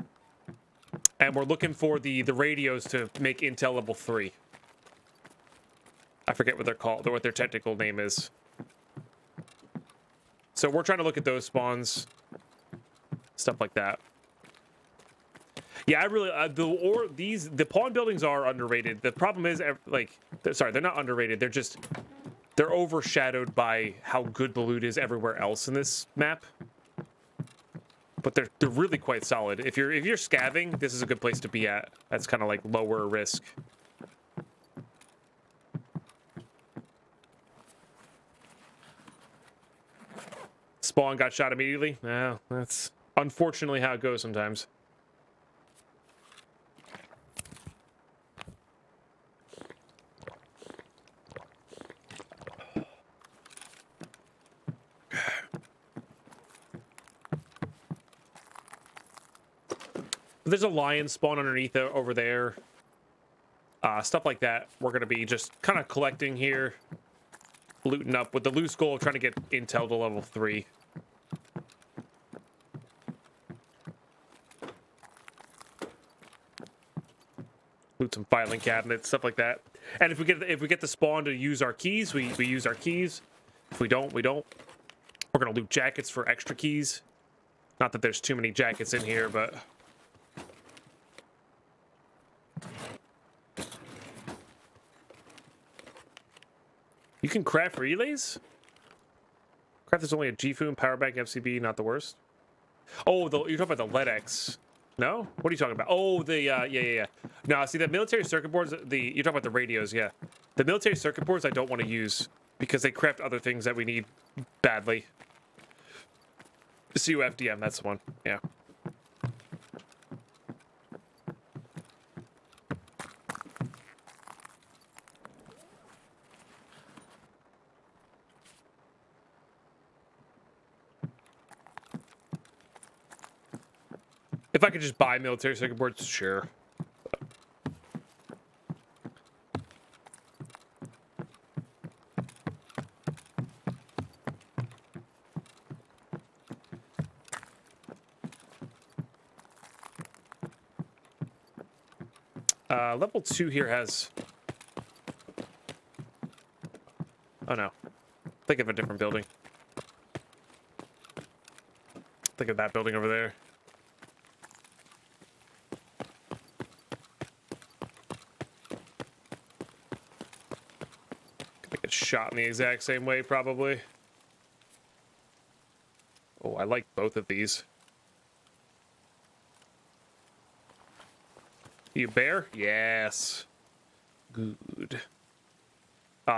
we're looking for the radios to make intel level 3. I forget what they're called, or what their technical name is. So we're trying to look at those spawns. Stuff like that. Yeah, I really the pawn buildings are underrated. The problem is, like, sorry, they're not underrated. They're overshadowed by how good the loot is everywhere else in this map. But they're really quite solid. If you're scavving, this is a good place to be at. That's kind of like lower risk. Spawn got shot immediately. Well, that's unfortunately how it goes sometimes. There's a lion spawn underneath over there. Stuff like that. We're going to be just kind of collecting here. Looting up with the loose goal of trying to get intel to level 3. Loot some filing cabinets, stuff like that. And if we get the spawn to use our keys, we use our keys. If we don't, we don't. We're going to loot jackets for extra keys. Not that there's too many jackets in here, but... You can craft relays? Craft is only a GFU, power bank, FCB, not the worst. Oh, you're talking about the LEDX. No? What are you talking about? Oh, yeah. No, see, the military circuit boards, you're talking about the radios, yeah. The military circuit boards I don't want to use because they craft other things that we need badly. CUFDM, that's the one, yeah. If I could just buy military circuit boards, sure. Level 2 here has... Oh no. Think of a different building. Think of that building over there. Gonna get shot in the exact same way, probably. Oh, I like both of these. You bear? Yes. Good.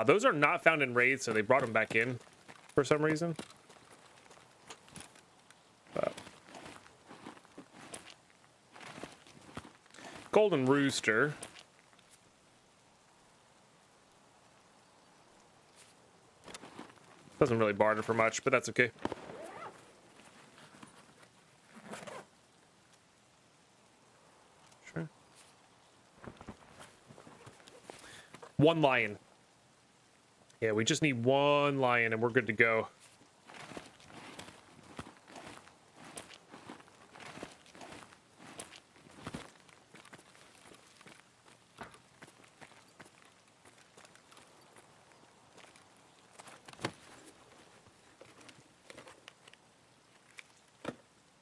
Those are not found in raids, so they brought them back in for some reason. Golden Rooster. Doesn't really barter for much, but that's okay. Sure. One lion. Yeah, we just need one lion and we're good to go.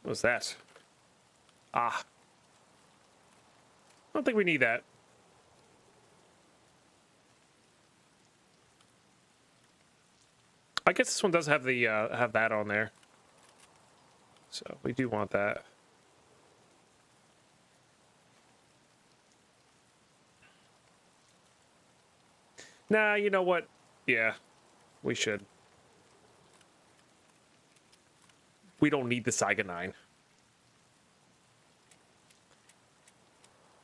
What's that? Ah. I don't think we need that. I guess this one does have the have that on there. So we do want that. Nah, you know what? Yeah, we should. We don't need the Saiga 9.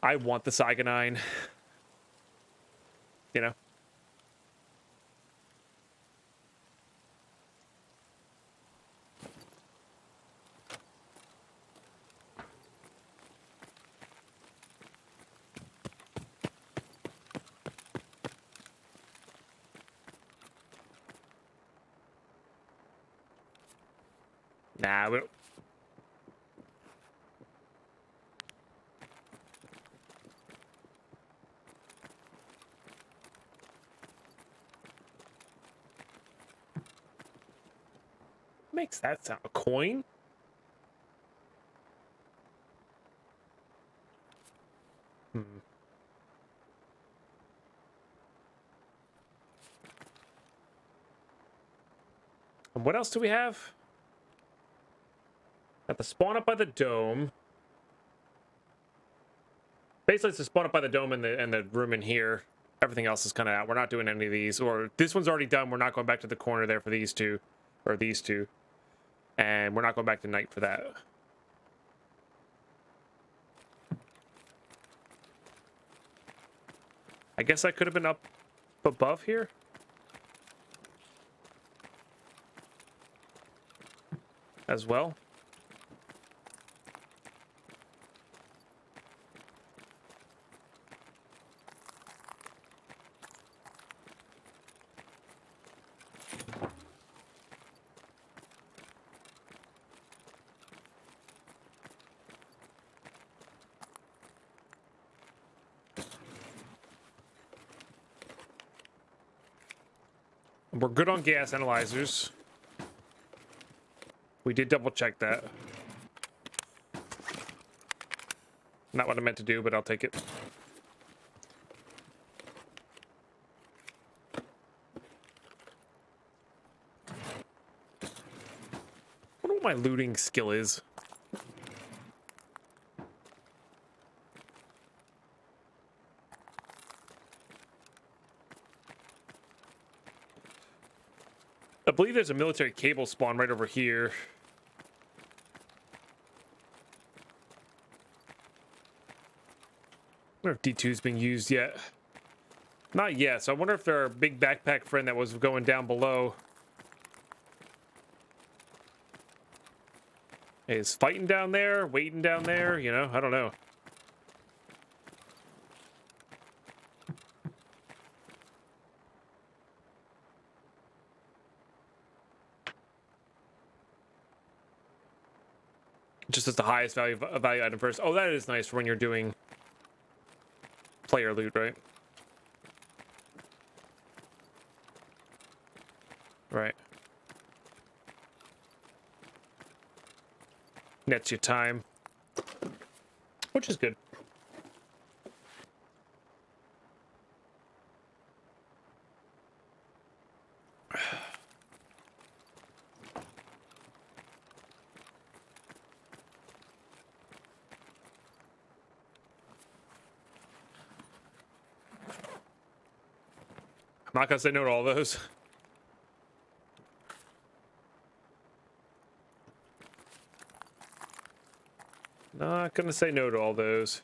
I want the Saiga 9. You know? Nah, we don't. Makes that sound? A coin? Hmm. And what else do we have? Got the spawn up by the dome. Basically, it's the spawn up by the dome and the room in here. Everything else is kind of out. We're not doing any of these. Or this one's already done. We're not going back to the corner there for these two. Or these two. And we're not going back to night for that. I guess I could have been up above here. As well. We're good on gas analyzers. We did double check that. Not what I meant to do, but I'll take it. I wonder what my looting skill is. I believe there's a military cable spawn right over here. I wonder if D2 is being used yet. Not yet, so I wonder if there are a big backpack friend that was going down below is fighting down there, waiting down there, you know? I don't know. Just as the highest value item first. Oh, that is nice for when you're doing player loot, right? Right. Nets you time. Which is good. I'm not gonna say no to all those. Not gonna say no to all those.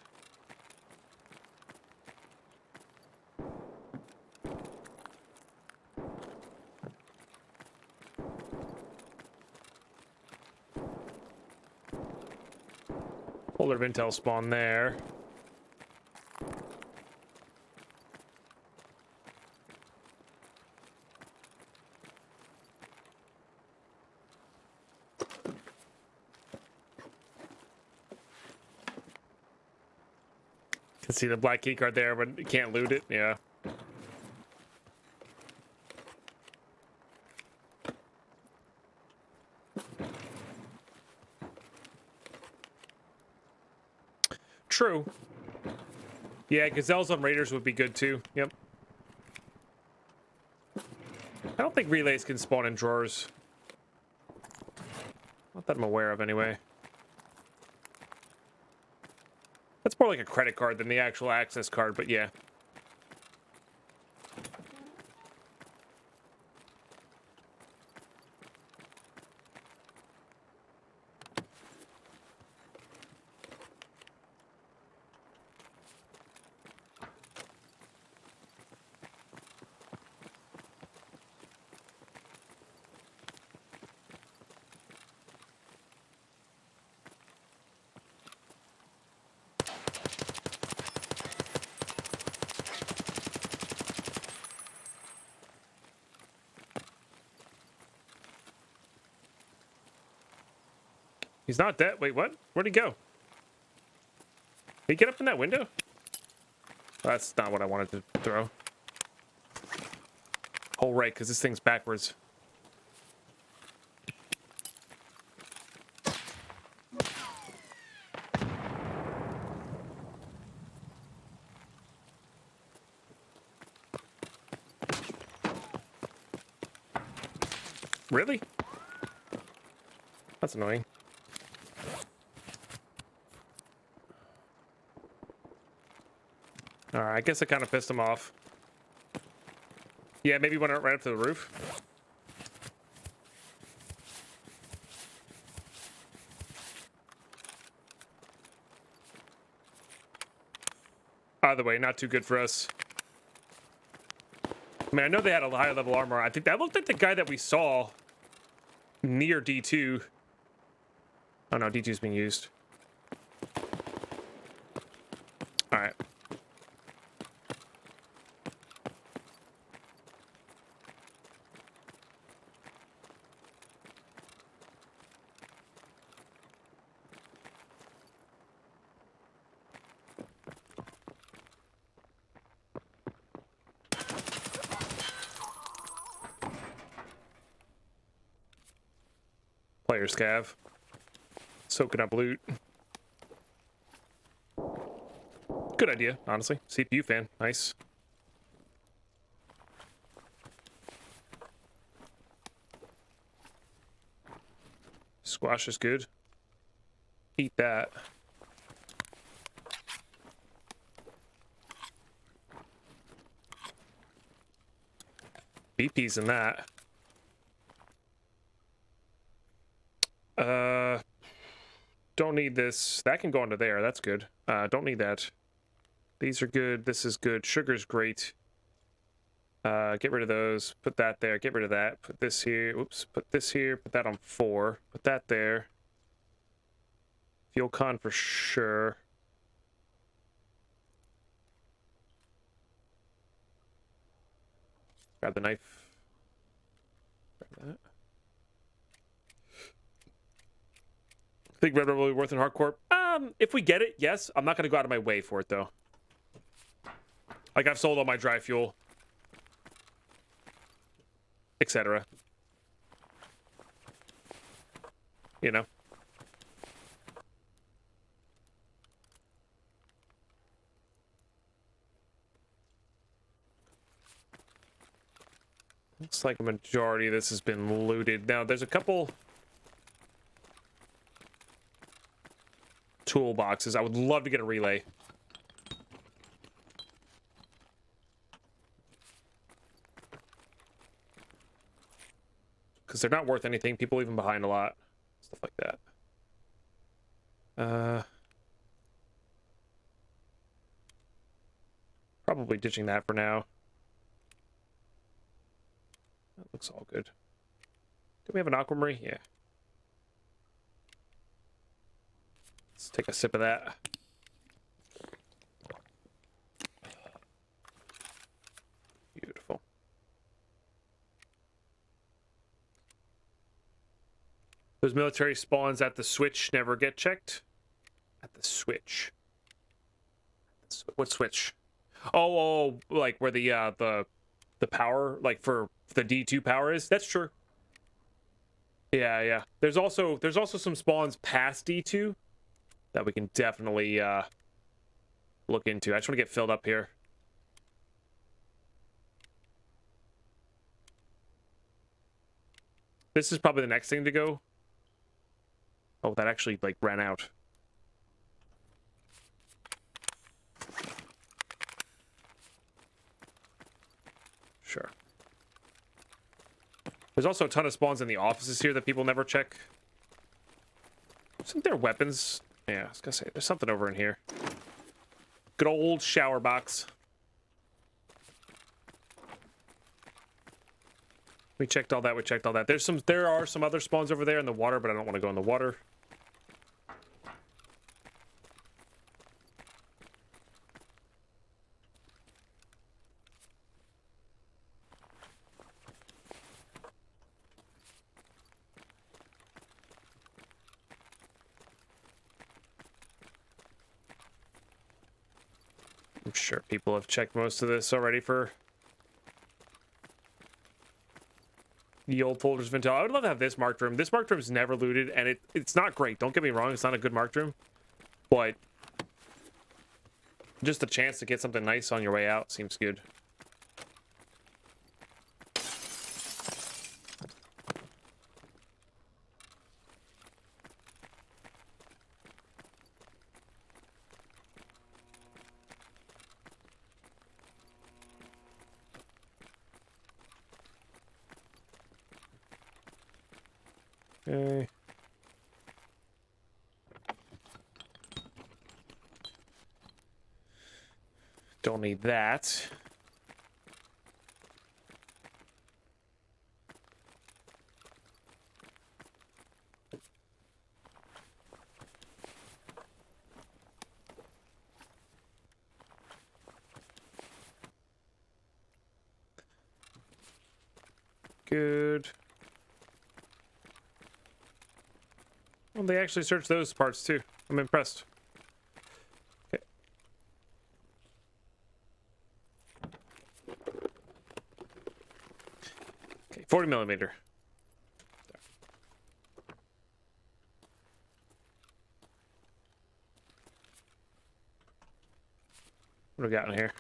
Folder of intel spawn there. Can see the black key card there, but you can't loot it. Yeah. True. Yeah, gazelles on raiders would be good too. Yep. I don't think relays can spawn in drawers. Not that I'm aware of, anyway. That's more like a credit card than the actual access card, but yeah. He's not dead. Wait, what? Where'd he go? Did he get up in that window? That's not what I wanted to throw. Oh, right, because this thing's backwards. Really? That's annoying. Alright, I guess I kind of pissed him off. Yeah, maybe went right up to the roof. Either way, not too good for us. I mean, I know they had a higher level armor. I think that looked like the guy that we saw near D2. Oh no, D2's being used. Alright. Player scav. Soaking up loot. Good idea, honestly. CPU fan. Nice. Squash is good. Eat that. BP's in that. Don't need this. That can go into there. That's good. Don't need that. These are good. This is good. Sugar's great. Get rid of those. Put that there. Get rid of that. Put this here. Oops. Put this here. Put that on 4. Put that there. Fuel con for sure. Grab the knife. Grab that. Think Red Rebel will be worth in hardcore? If we get it, yes. I'm not gonna go out of my way for it though. Like I've sold all my dry fuel, etc. You know. Looks like a majority of this has been looted. Now there's a couple toolboxes. I would love to get a relay. Because they're not worth anything. People leave them behind a lot. Stuff like that. Probably ditching that for now. That looks all good. Do we have an aquamarine? Yeah. Let's take a sip of that. Beautiful. Those military spawns at the switch never get checked? At the switch. What switch? Oh, like where the power, like for the D2 power is? That's true. Yeah. There's also some spawns past D2 that we can definitely look into. I just want to get filled up here. This is probably the next thing to go. Oh, that actually like ran out. Sure. There's also a ton of spawns in the offices here that people never check. Isn't there weapons? Yeah, I was gonna say, there's something over in here. Good old shower box. We checked all that, we checked all that. There are some other spawns over there in the water, but I don't want to go in the water. I'm sure people have checked most of this already for the old Folgers Ventil. I would love to have this marked room. This marked room is never looted, and it's not great. Don't get me wrong, it's not a good marked room, but just a chance to get something nice on your way out seems good. Okay. Don't need that. Good. Well, they actually searched those parts too. I'm impressed. Okay. Okay, 40 millimeter. What do we got in here?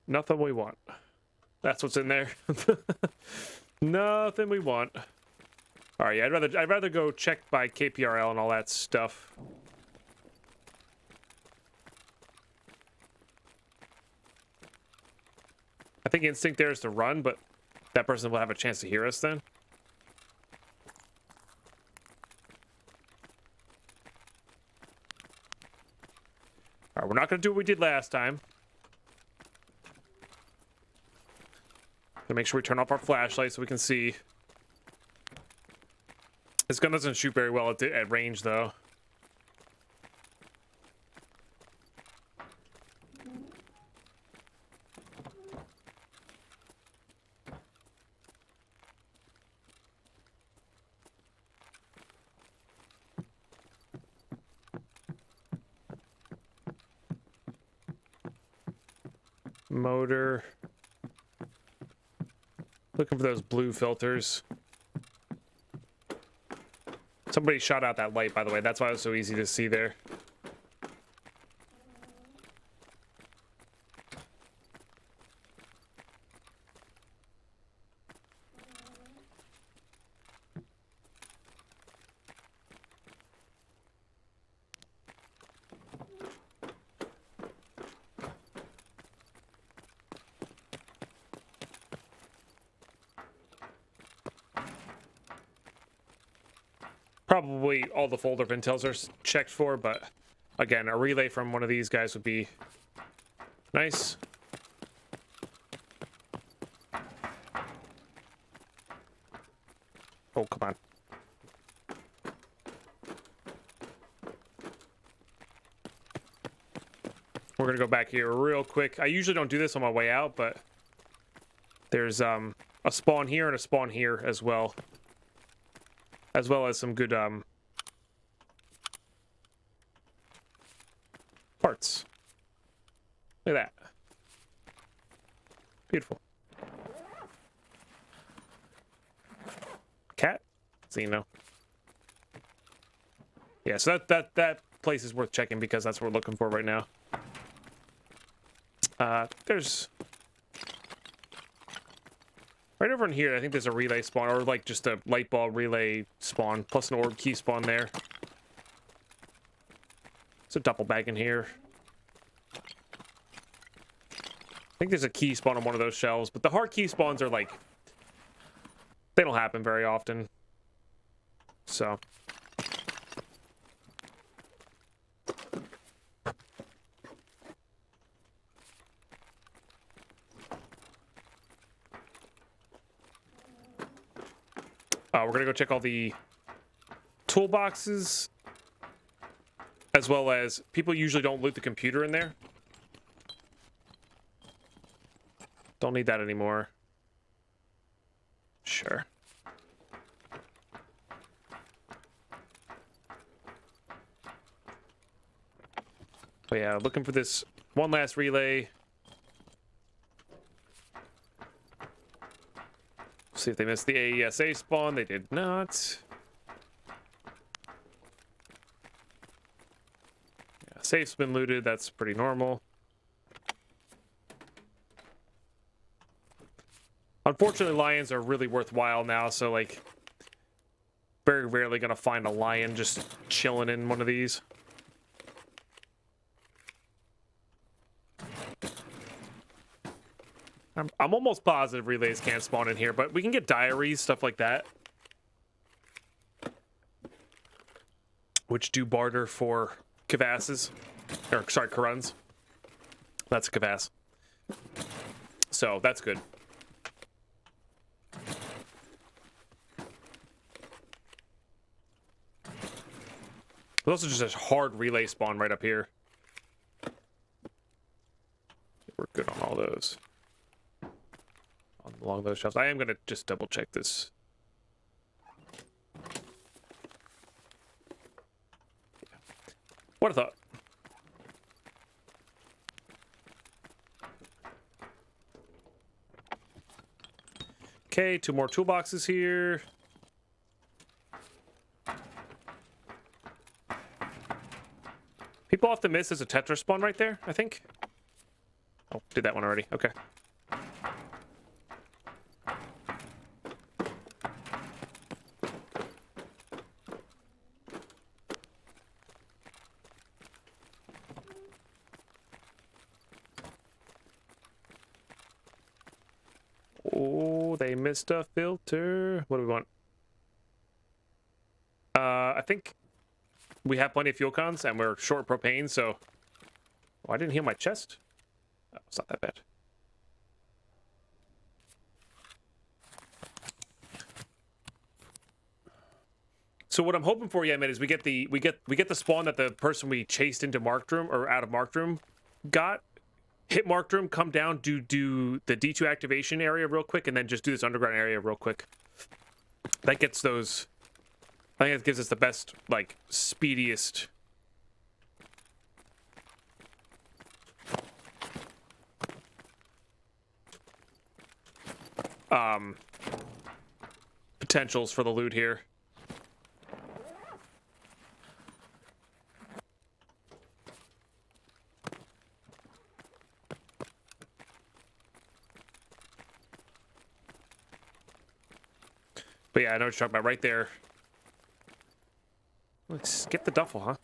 Nothing we want. That's what's in there. Nothing we want. All right, yeah, I'd rather go check by KPRL and all that stuff. I think instinct there is to run, but that person will have a chance to hear us then. All right, we're not going to do what we did last time. Gonna make sure we turn off our flashlight so we can see. This gun doesn't shoot very well at range, though. Motor. Looking for those blue filters. Somebody shot out that light, by the way. That's why it was so easy to see there. Probably all the folder ventils are checked for, but again, a relay from one of these guys would be nice. Oh, come on. We're gonna go back here real quick. I usually don't do this on my way out, but there's a spawn here and a spawn here as well. As well as some good parts. Look at that. Beautiful. Cat? Xeno. Yeah, so that place is worth checking because that's what we're looking for right now. There's right over in here, I think there's a relay spawn, or like just a light bulb relay spawn, plus an orb key spawn there. It's a duffel bag in here. I think there's a key spawn on one of those shelves, but the hard key spawns are like, they don't happen very often. So. We're gonna go check all the toolboxes, as well as people usually don't loot the computer in there. Don't need that anymore. Sure. But yeah, looking for this one last relay. See if they missed the AESA spawn. They did not. Yeah, safe's been looted. That's pretty normal. Unfortunately, lions are really worthwhile now, so like very rarely gonna find a lion just chilling in one of these. I'm almost positive relays can't spawn in here, but we can get diaries, stuff like that, which do barter for kavasses, or sorry, Karuns. That's a kavass. So that's good. There's also just a hard relay spawn right up here. We're good on all those. Along those shelves. I am going to just double check this. What a thought. Okay, 2 more toolboxes here. People often miss there's a Tetra spawn right there, I think. Oh, did that one already. Okay. Oh, they missed a filter. What do we want? I think we have plenty of fuel cons and we're short propane, so... Oh, I didn't heal my chest. Oh, it's not that bad. So what I'm hoping for, yeah, man, is we get the spawn that the person we chased into marked room or out of marked room got. Hit marked room, come down, do the D2 activation area real quick, and then just do this underground area real quick. That gets those. I think it gives us the best, like, speediest. Potentials for the loot here. But yeah, I know what you're talking about right there. Let's skip the duffel, huh?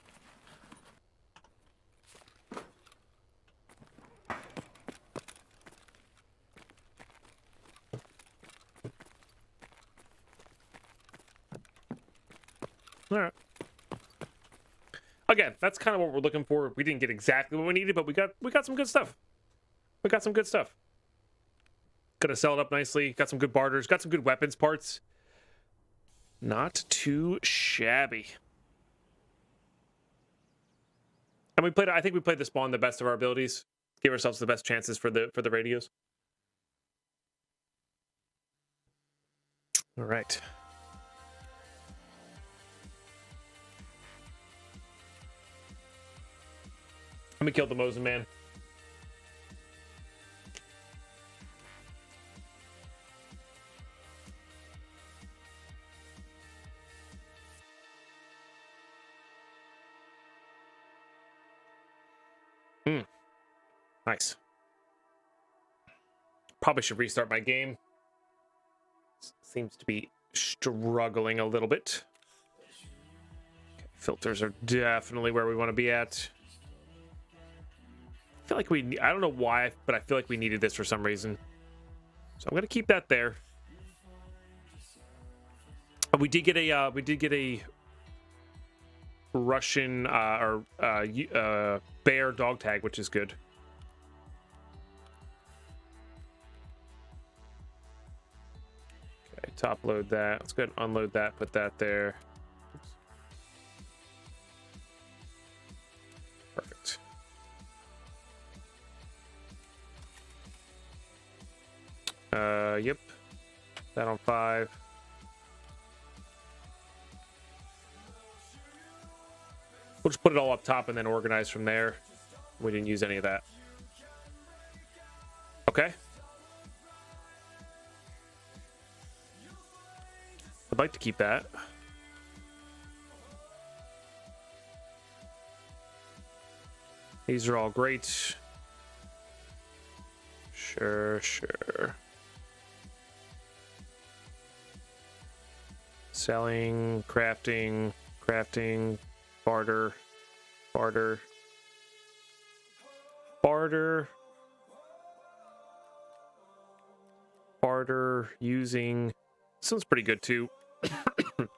All right. Again, that's kind of what we're looking for. We didn't get exactly what we needed, but we got some good stuff. We got some good stuff. Gonna sell it up nicely. Got some good barters. Got some good weapons parts. Not too shabby. And we played. I think we played the spawn the best of our abilities. Give ourselves the best chances for the radios. All right. Let me kill the Mosin man. Nice. Probably should restart my game. Seems to be struggling a little bit. Okay, filters are definitely where we want to be at. I feel like I don't know why, but I feel like we needed this for some reason. So I'm gonna keep that there. We did get a Russian bear dog tag, which is good. Okay, top load that. Let's go ahead and unload that, put that there. Oops. Perfect. Yep. That on 5. We'll just put it all up top and then organize from there. We didn't use any of that. Okay. I'd like to keep that. These are all great. Sure. Selling, crafting, barter, using. This one's pretty good too. I'm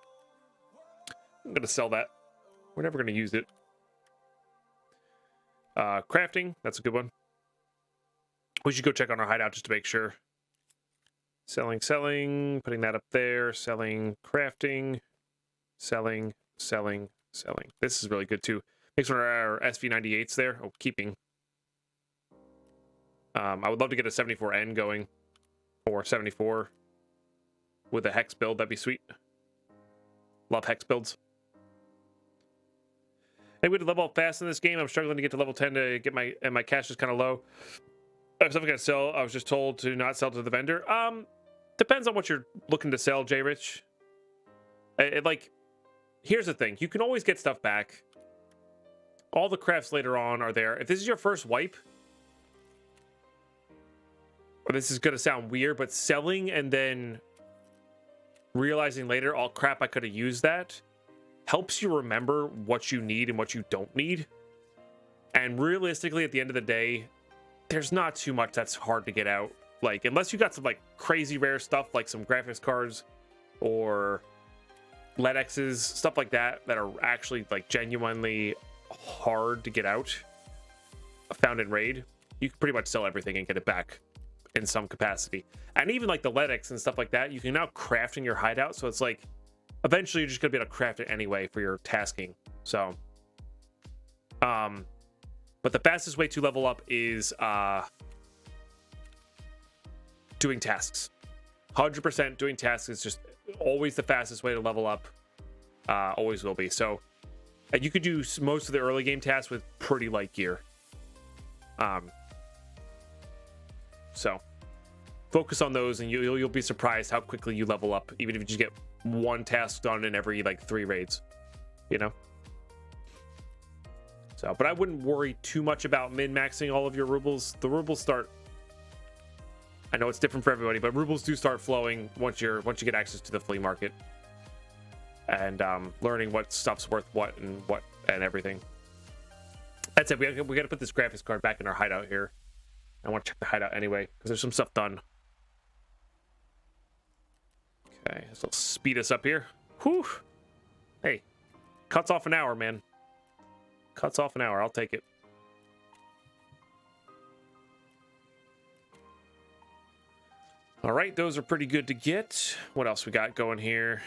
gonna sell that. We're never gonna use it. Crafting, that's a good one. We should go check on our hideout just to make sure. Selling, putting that up there. Selling, crafting, selling. This is really good too. Makes one of our SV98s there. Oh, keeping. I would love to get a 74N going, or 74 with a hex build. That'd be sweet. Love hex builds. Hey, we had to level up fast in this game. I'm struggling to get to level 10 to get my cash is kind of low. I'm definitely gonna sell. I was just told to not sell to the vendor. Depends on what you're looking to sell, J Rich. Like, here's the thing: you can always get stuff back. All the crafts later on are there. If this is your first wipe, or this is gonna sound weird, but selling and then realizing later, oh crap, I could have used that, helps you remember what you need and what you don't need. And realistically, at the end of the day, there's not too much that's hard to get out. Like, unless you got some like crazy rare stuff, like some graphics cards or LEDXs, stuff like that are actually like genuinely hard to get out, found in raid, you can pretty much sell everything and get it back in some capacity. And even like the LEDX and stuff like that, you can now craft in your hideout. So it's like, eventually you're just gonna be able to craft it anyway for your tasking. So, but the fastest way to level up is doing tasks. 100% doing tasks is just always the fastest way to level up. Always will be. So, and you could do most of the early game tasks with pretty light gear. So focus on those, and you'll be surprised how quickly you level up, even if you just get one task done in every like 3 raids, you know. So, but I wouldn't worry too much about min-maxing all of your rubles. The rubles start, I know it's different for everybody, but rubles do start flowing once you get access to the flea market and learning what stuff's worth what and everything. That's it. We got to put this graphics card back in our hideout here. I want to check the hideout anyway because there's some stuff done. Okay, so let's speed us up here. Whew. Hey, cuts off an hour, man. Cuts off an hour. I'll take it. All right, those are pretty good to get. What else we got going here?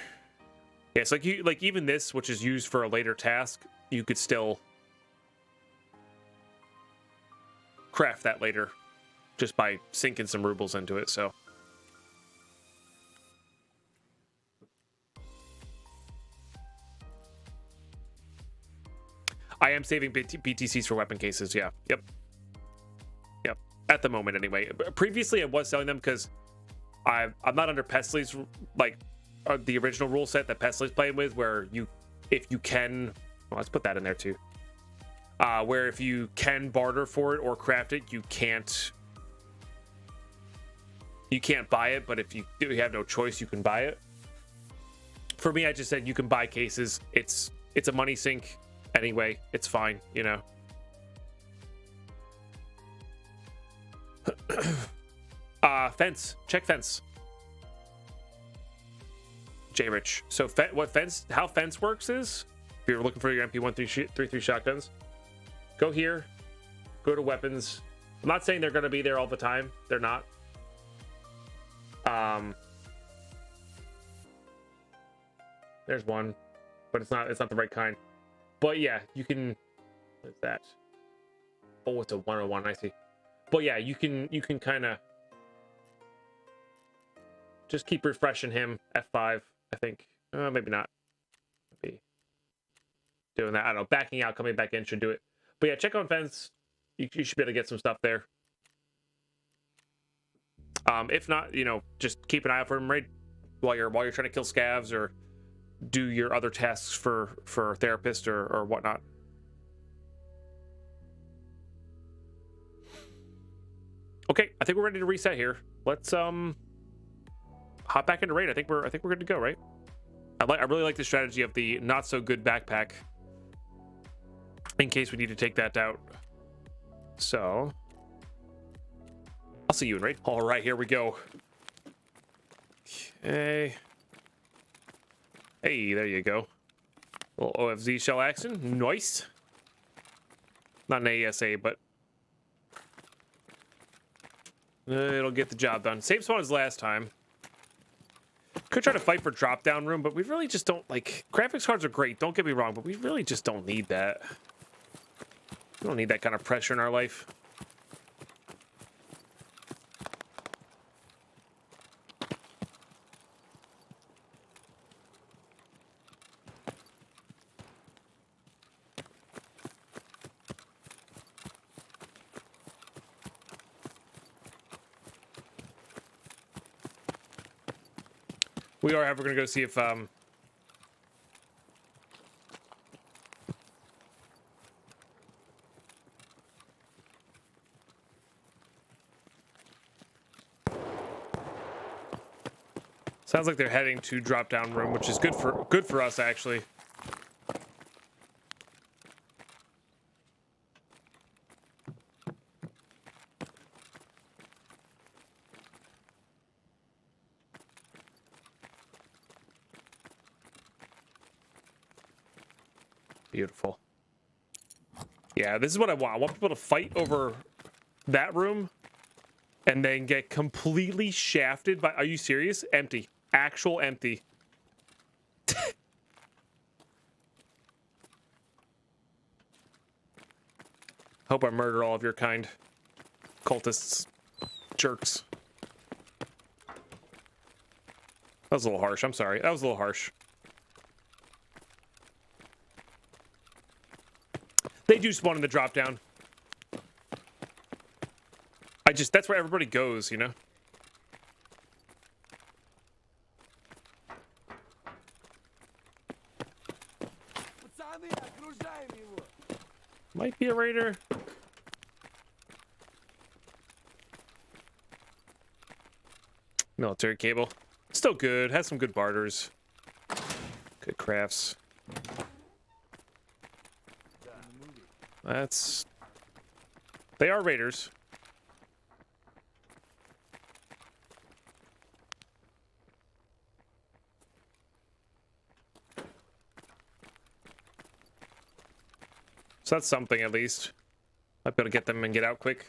Yeah, it's like even this, which is used for a later task, you could still craft that later just by sinking some rubles into it. So I am saving BTCs for weapon cases. Yeah. Yep. At the moment, anyway. Previously, I was selling them because I'm not under Pesley's, like, the original rule set that Pesley's playing with, where if you can, well, let's put that in there too. Where if you can barter for it or craft it, you can't buy it, but if you have no choice, you can buy it. For me, I just said you can buy cases. It's a money sink anyway. It's fine, you know. Fence. Check fence. J Rich. So how fence works is, if you're looking for your MP133 shotguns, go here, go to weapons. I'm not saying they're going to be there all the time. They're not. There's one, but it's not the right kind. But yeah, you can. What is that? Oh, it's a 101. I see. But yeah, you can kind of just keep refreshing him. F5, I think. Maybe not. Maybe doing that. I don't know. Backing out, coming back in should do it. But yeah, check on fence. you should be able to get some stuff there. If not, you know, just keep an eye out for him, right? While you're trying to kill scavs or do your other tasks for therapist or whatnot. Okay, I think we're ready to reset here. Let's hop back into raid. I think we're good to go, right? I really like the strategy of the not so good backpack in case we need to take that out. So I'll see you in raid. All right, here we go. Okay. Hey, there you go. Little OFZ shell action. Nice. Not an ASA, but it'll get the job done. Same spawn as last time. Could try to fight for drop down room, but we really just don't like. Graphics cards are great, don't get me wrong, but we really just don't need that. We don't need that kind of pressure in our life. We are, however, going to go see if sounds like they're heading to drop down room, which is good for us actually. Beautiful. Yeah, this is what I want. I want people to fight over that room and then get completely shafted by... Are you serious? Empty. Actual empty. Hope I murder all of your kind. Cultists. Jerks. That was a little harsh. I'm sorry. That was a little harsh. They do spawn in the drop down. That's where everybody goes, you know? Might be a raider. Military cable. Still good. Has some good barters. Good crafts. That's... They are raiders. So that's something at least. Might be able to get them and get out quick.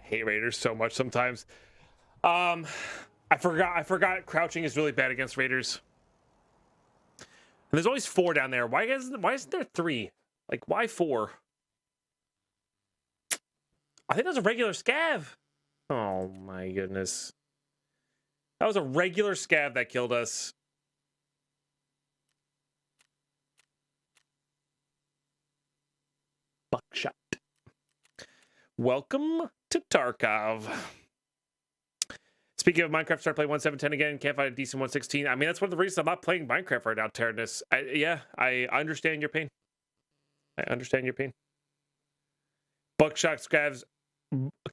Hate raiders so much sometimes. I forgot crouching is really bad against raiders. And there's always 4 down there. Why isn't there 3? Like, why 4? I think that was a regular scav. Oh my goodness. That was a regular scav that killed us. Buckshot. Welcome to Tarkov. Speaking of Minecraft, start playing 1.7.10 again. Can't find a decent 1.16. I mean, that's one of the reasons I'm not playing Minecraft right now, Tyrannus. I understand your pain. I understand your pain. Buckshot scavs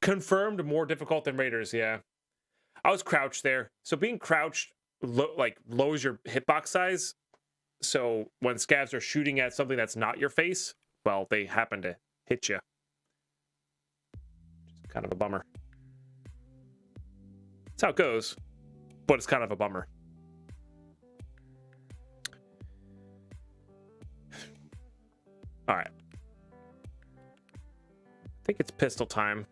confirmed more difficult than raiders, yeah. I was crouched there. So being crouched lowers your hitbox size. So when scavs are shooting at something that's not your face, well, they happen to hit you. Kind of a bummer. That's how it goes, but it's kind of a bummer. All right. I think it's pistol time.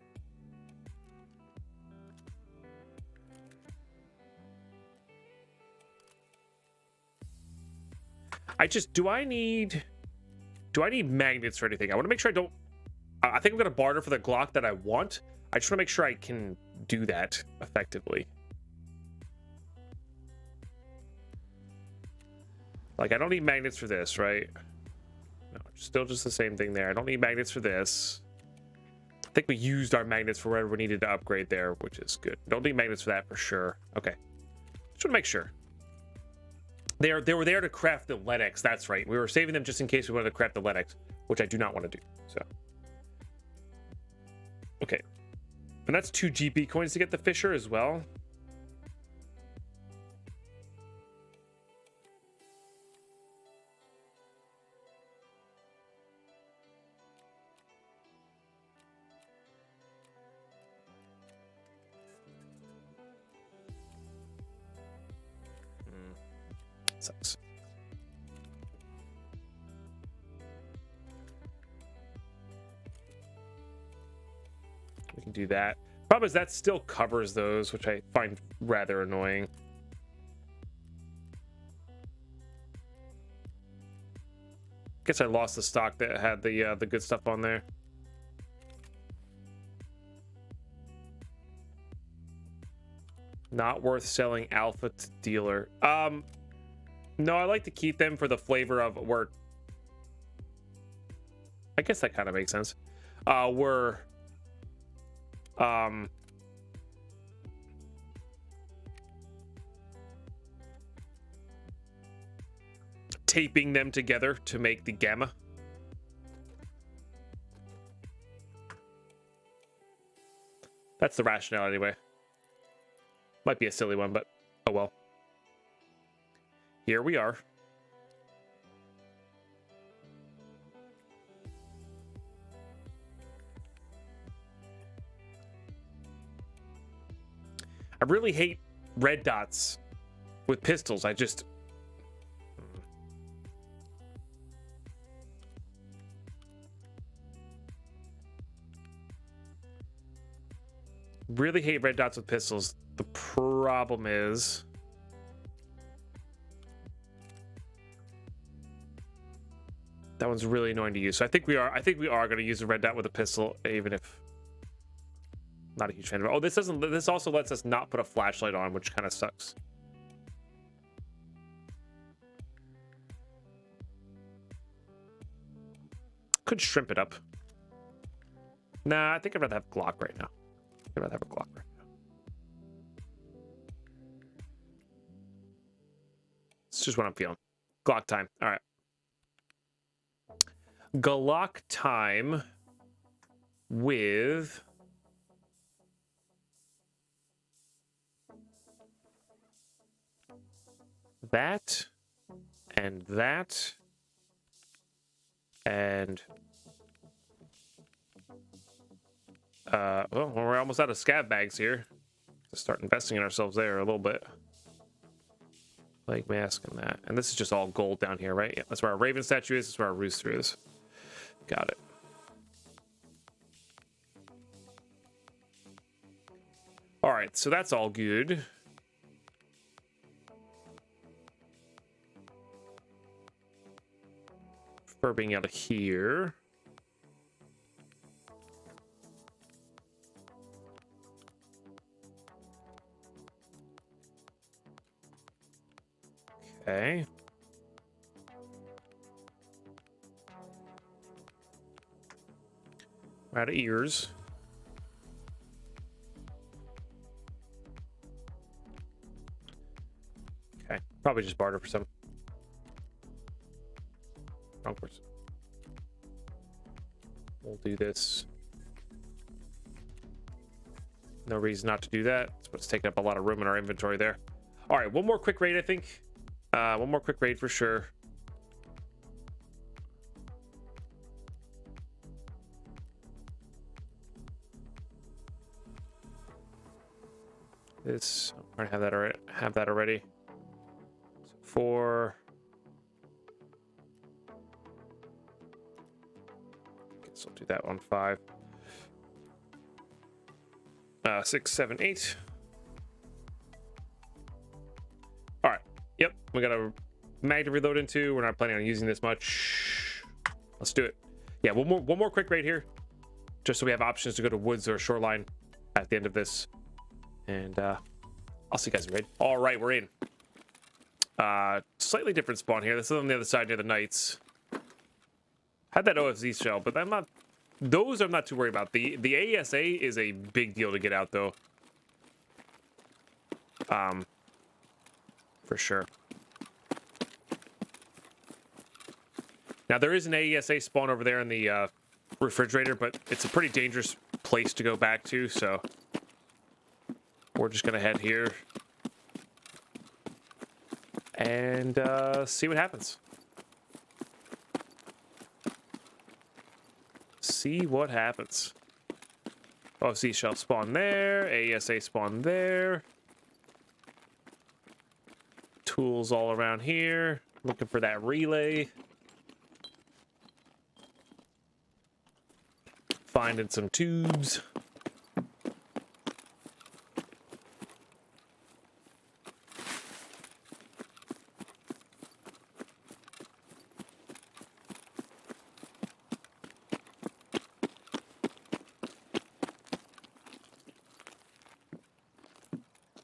Do I need magnets or anything? I want to make sure I don't. I think I'm gonna barter for the Glock that I want. I just want to make sure I can do that effectively. Like, I don't need magnets for this, right? No, still just the same thing there. I don't need magnets for this. I think we used our magnets for whatever we needed to upgrade there, which is good. Don't need magnets for that for sure. Okay. Just want to make sure. They were there to craft the Lennox. That's right. We were saving them just in case we wanted to craft the Lennox, which I do not want to do. So, okay, and that's 2 GP coins to get the Fisher as well. Sucks. We can do that. Problem is that still covers those, which I find rather annoying. Guess I lost the stock that had the good stuff on there. Not worth selling alpha to dealer. No, I like to keep them for the flavor of work. I guess that kind of makes sense. We're taping them together to make the gamma. That's the rationale anyway. Might be a silly one, but oh well. Here we are. I really hate red dots with pistols. I just really hate red dots with pistols. The problem is that one's really annoying to use. So I think we are going to use a red dot with a pistol, even if not a huge fan of it. Oh, this also lets us not put a flashlight on, which kind of sucks. Could shrimp it up. Nah, I think I'd rather have Glock right now. I'd rather have a Glock right now. It's just what I'm feeling. Glock time. All right. Glock time with that and that and well, we're almost out of scav bags here. Let's start investing in ourselves there a little bit. Leg mask and that. And this is just all gold down here, right? Yeah, that's where our Raven statue is. That's where our rooster is. Got it. All right, so that's all good. For being out of here. Okay. We're out of ears. Okay. Probably just barter for some. Wrong person. We'll do this. No reason not to do that. It's what's taking up a lot of room in our inventory there. All right, one more quick raid, I think. One more quick raid for sure. This, I have that already. So 4. Guess I'll do that one. 5. 6, 7, 8. All right. Yep. We got a mag to reload into. We're not planning on using this much. Let's do it. Yeah. One more quick raid here, just so we have options to go to woods or shoreline at the end of this. And I'll see you guys in raid. All right, we're in. Slightly different spawn here. This is on the other side near the knights. Had that OFZ shell, but I'm not. Those I'm not too worried about. The ASA is a big deal to get out though. For sure. Now there is an AESA spawn over there in the refrigerator, but it's a pretty dangerous place to go back to, so we're just gonna head here and see what happens. See what happens. OFC shell spawn there, AESA spawn there. Tools all around here. Looking for that relay. Finding some tubes.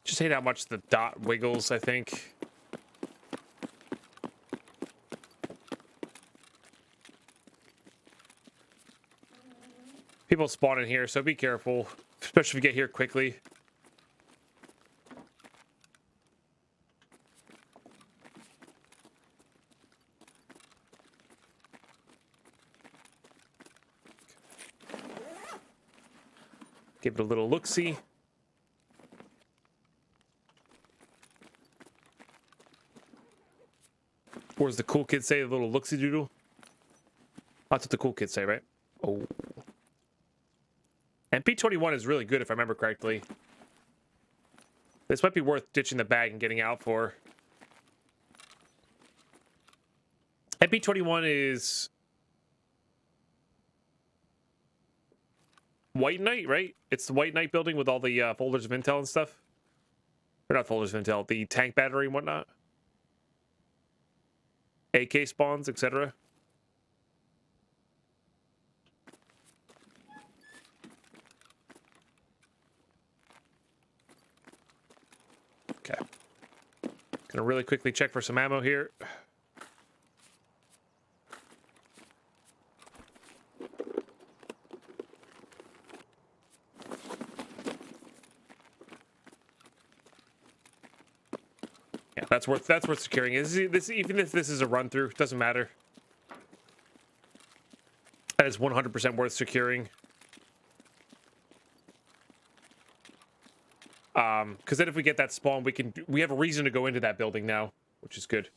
Just hate how much the dot wiggles, I think. People spawn in here, so be careful, especially if you get here quickly. Give it a little look-see. Or as the cool kids say, a little look-see doodle. That's what the cool kids say, right? Oh. Ep58 is really good if I remember correctly. This might be worth ditching the bag and getting out for. Ep58 is White Knight, right? It's the White Knight building with all the folders of intel and stuff. Or not folders of intel, the tank battery and whatnot. AK spawns, etc. Okay. Gonna really quickly check for some ammo here. Yeah, that's worth securing. Even if this is a run through, doesn't matter. That is 100% worth securing. Because then if we get that spawn, we have a reason to go into that building now, which is good.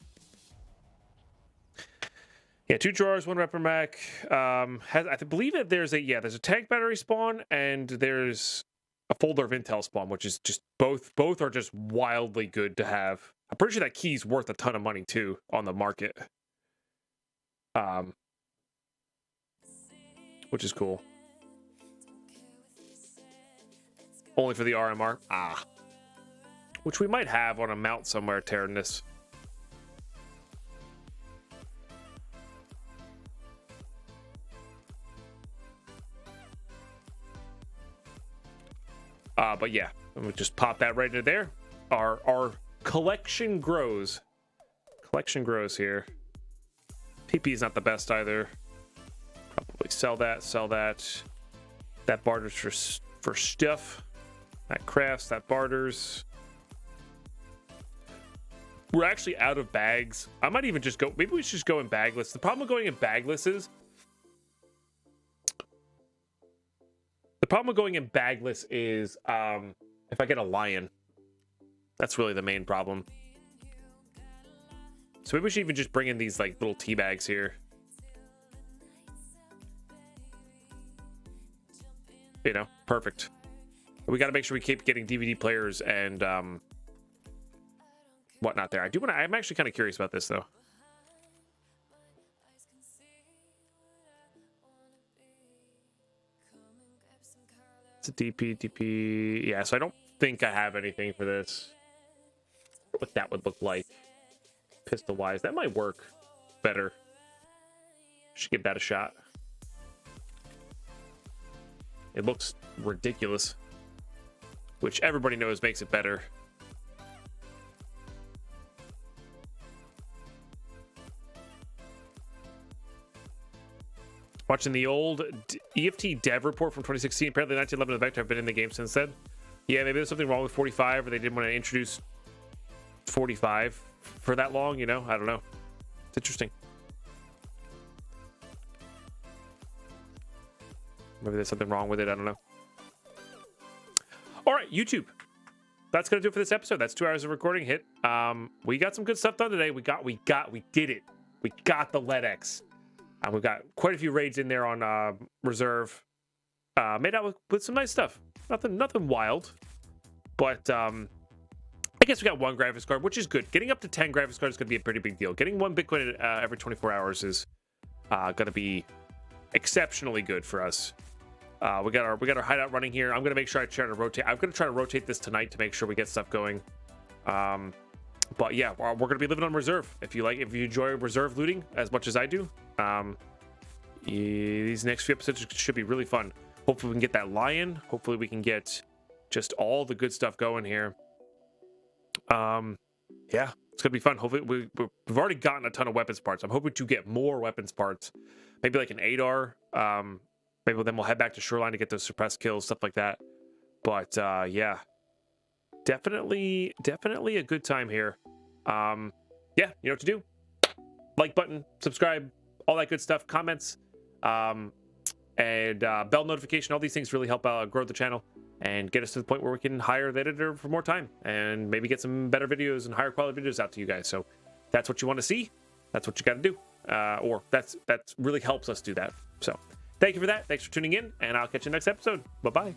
Yeah, 2 drawers, 1 repper mac. I believe that there's a tank battery spawn and there's a folder of intel spawn, which is just both are just wildly good to have. I'm pretty sure that key's worth a ton of money too on the market. Which is cool. Only for the RMR. Which we might have on a mount somewhere tearing this. But yeah, we just pop that right into there. Our collection grows. Collection grows here. PP is not the best either. Probably sell that. That barters for stuff. That crafts, that barters. We're actually out of bags. I might even just go, maybe we should just go in bagless. The problem with going in bagless is, if I get a lion. That's really the main problem. So maybe we should even just bring in these like little tea bags here. You know, perfect. We got to make sure we keep getting DVD players and whatnot there. I'm actually kind of curious about this though. It's a DP. Yeah, so I don't think I have anything for this. What that would look like. Pistol wise, that might work better. Should give that a shot. It looks ridiculous, which everybody knows makes it better. Watching the old EFT dev report from 2016. Apparently 1911 and Vector have been in the game since then. Yeah, maybe there's something wrong with 45, or they didn't want to introduce 45 for that long, you know? I don't know. It's interesting. Maybe there's something wrong with it. I don't know. All right, YouTube. That's going to do it for this episode. That's 2 hours of recording hit. We got some good stuff done today. We did it. We got the LEDX. We've got quite a few raids in there on reserve. Made out with some nice stuff. Nothing wild. But I guess we got one graphics card, which is good. Getting up to 10 graphics cards is going to be a pretty big deal. Getting one Bitcoin every 24 hours is going to be exceptionally good for us. We got our hideout running here. I'm going to make sure I try to rotate. I'm going to try to rotate this tonight to make sure we get stuff going. But yeah, we're going to be living on reserve. If you enjoy reserve looting as much as I do, these next few episodes should be really fun. Hopefully we can get that lion. Hopefully we can get just all the good stuff going here. Yeah, it's gonna be fun. Hopefully we've already gotten a ton of weapons parts. I'm hoping to get more weapons parts. Maybe like an ADAR. Maybe then we'll head back to Shoreline to get those suppressed kills, stuff like that. But yeah, definitely a good time here. Yeah, you know what to do. Like button, subscribe, all that good stuff, comments, and bell notification. All these things really help grow the channel and get us to the point where we can hire the editor for more time and maybe get some better videos and higher quality videos out to you guys. So that's what you want to see. That's what you got to do. Or that really helps us do that. So thank you for that. Thanks for tuning in, and I'll catch you next episode. Bye-bye.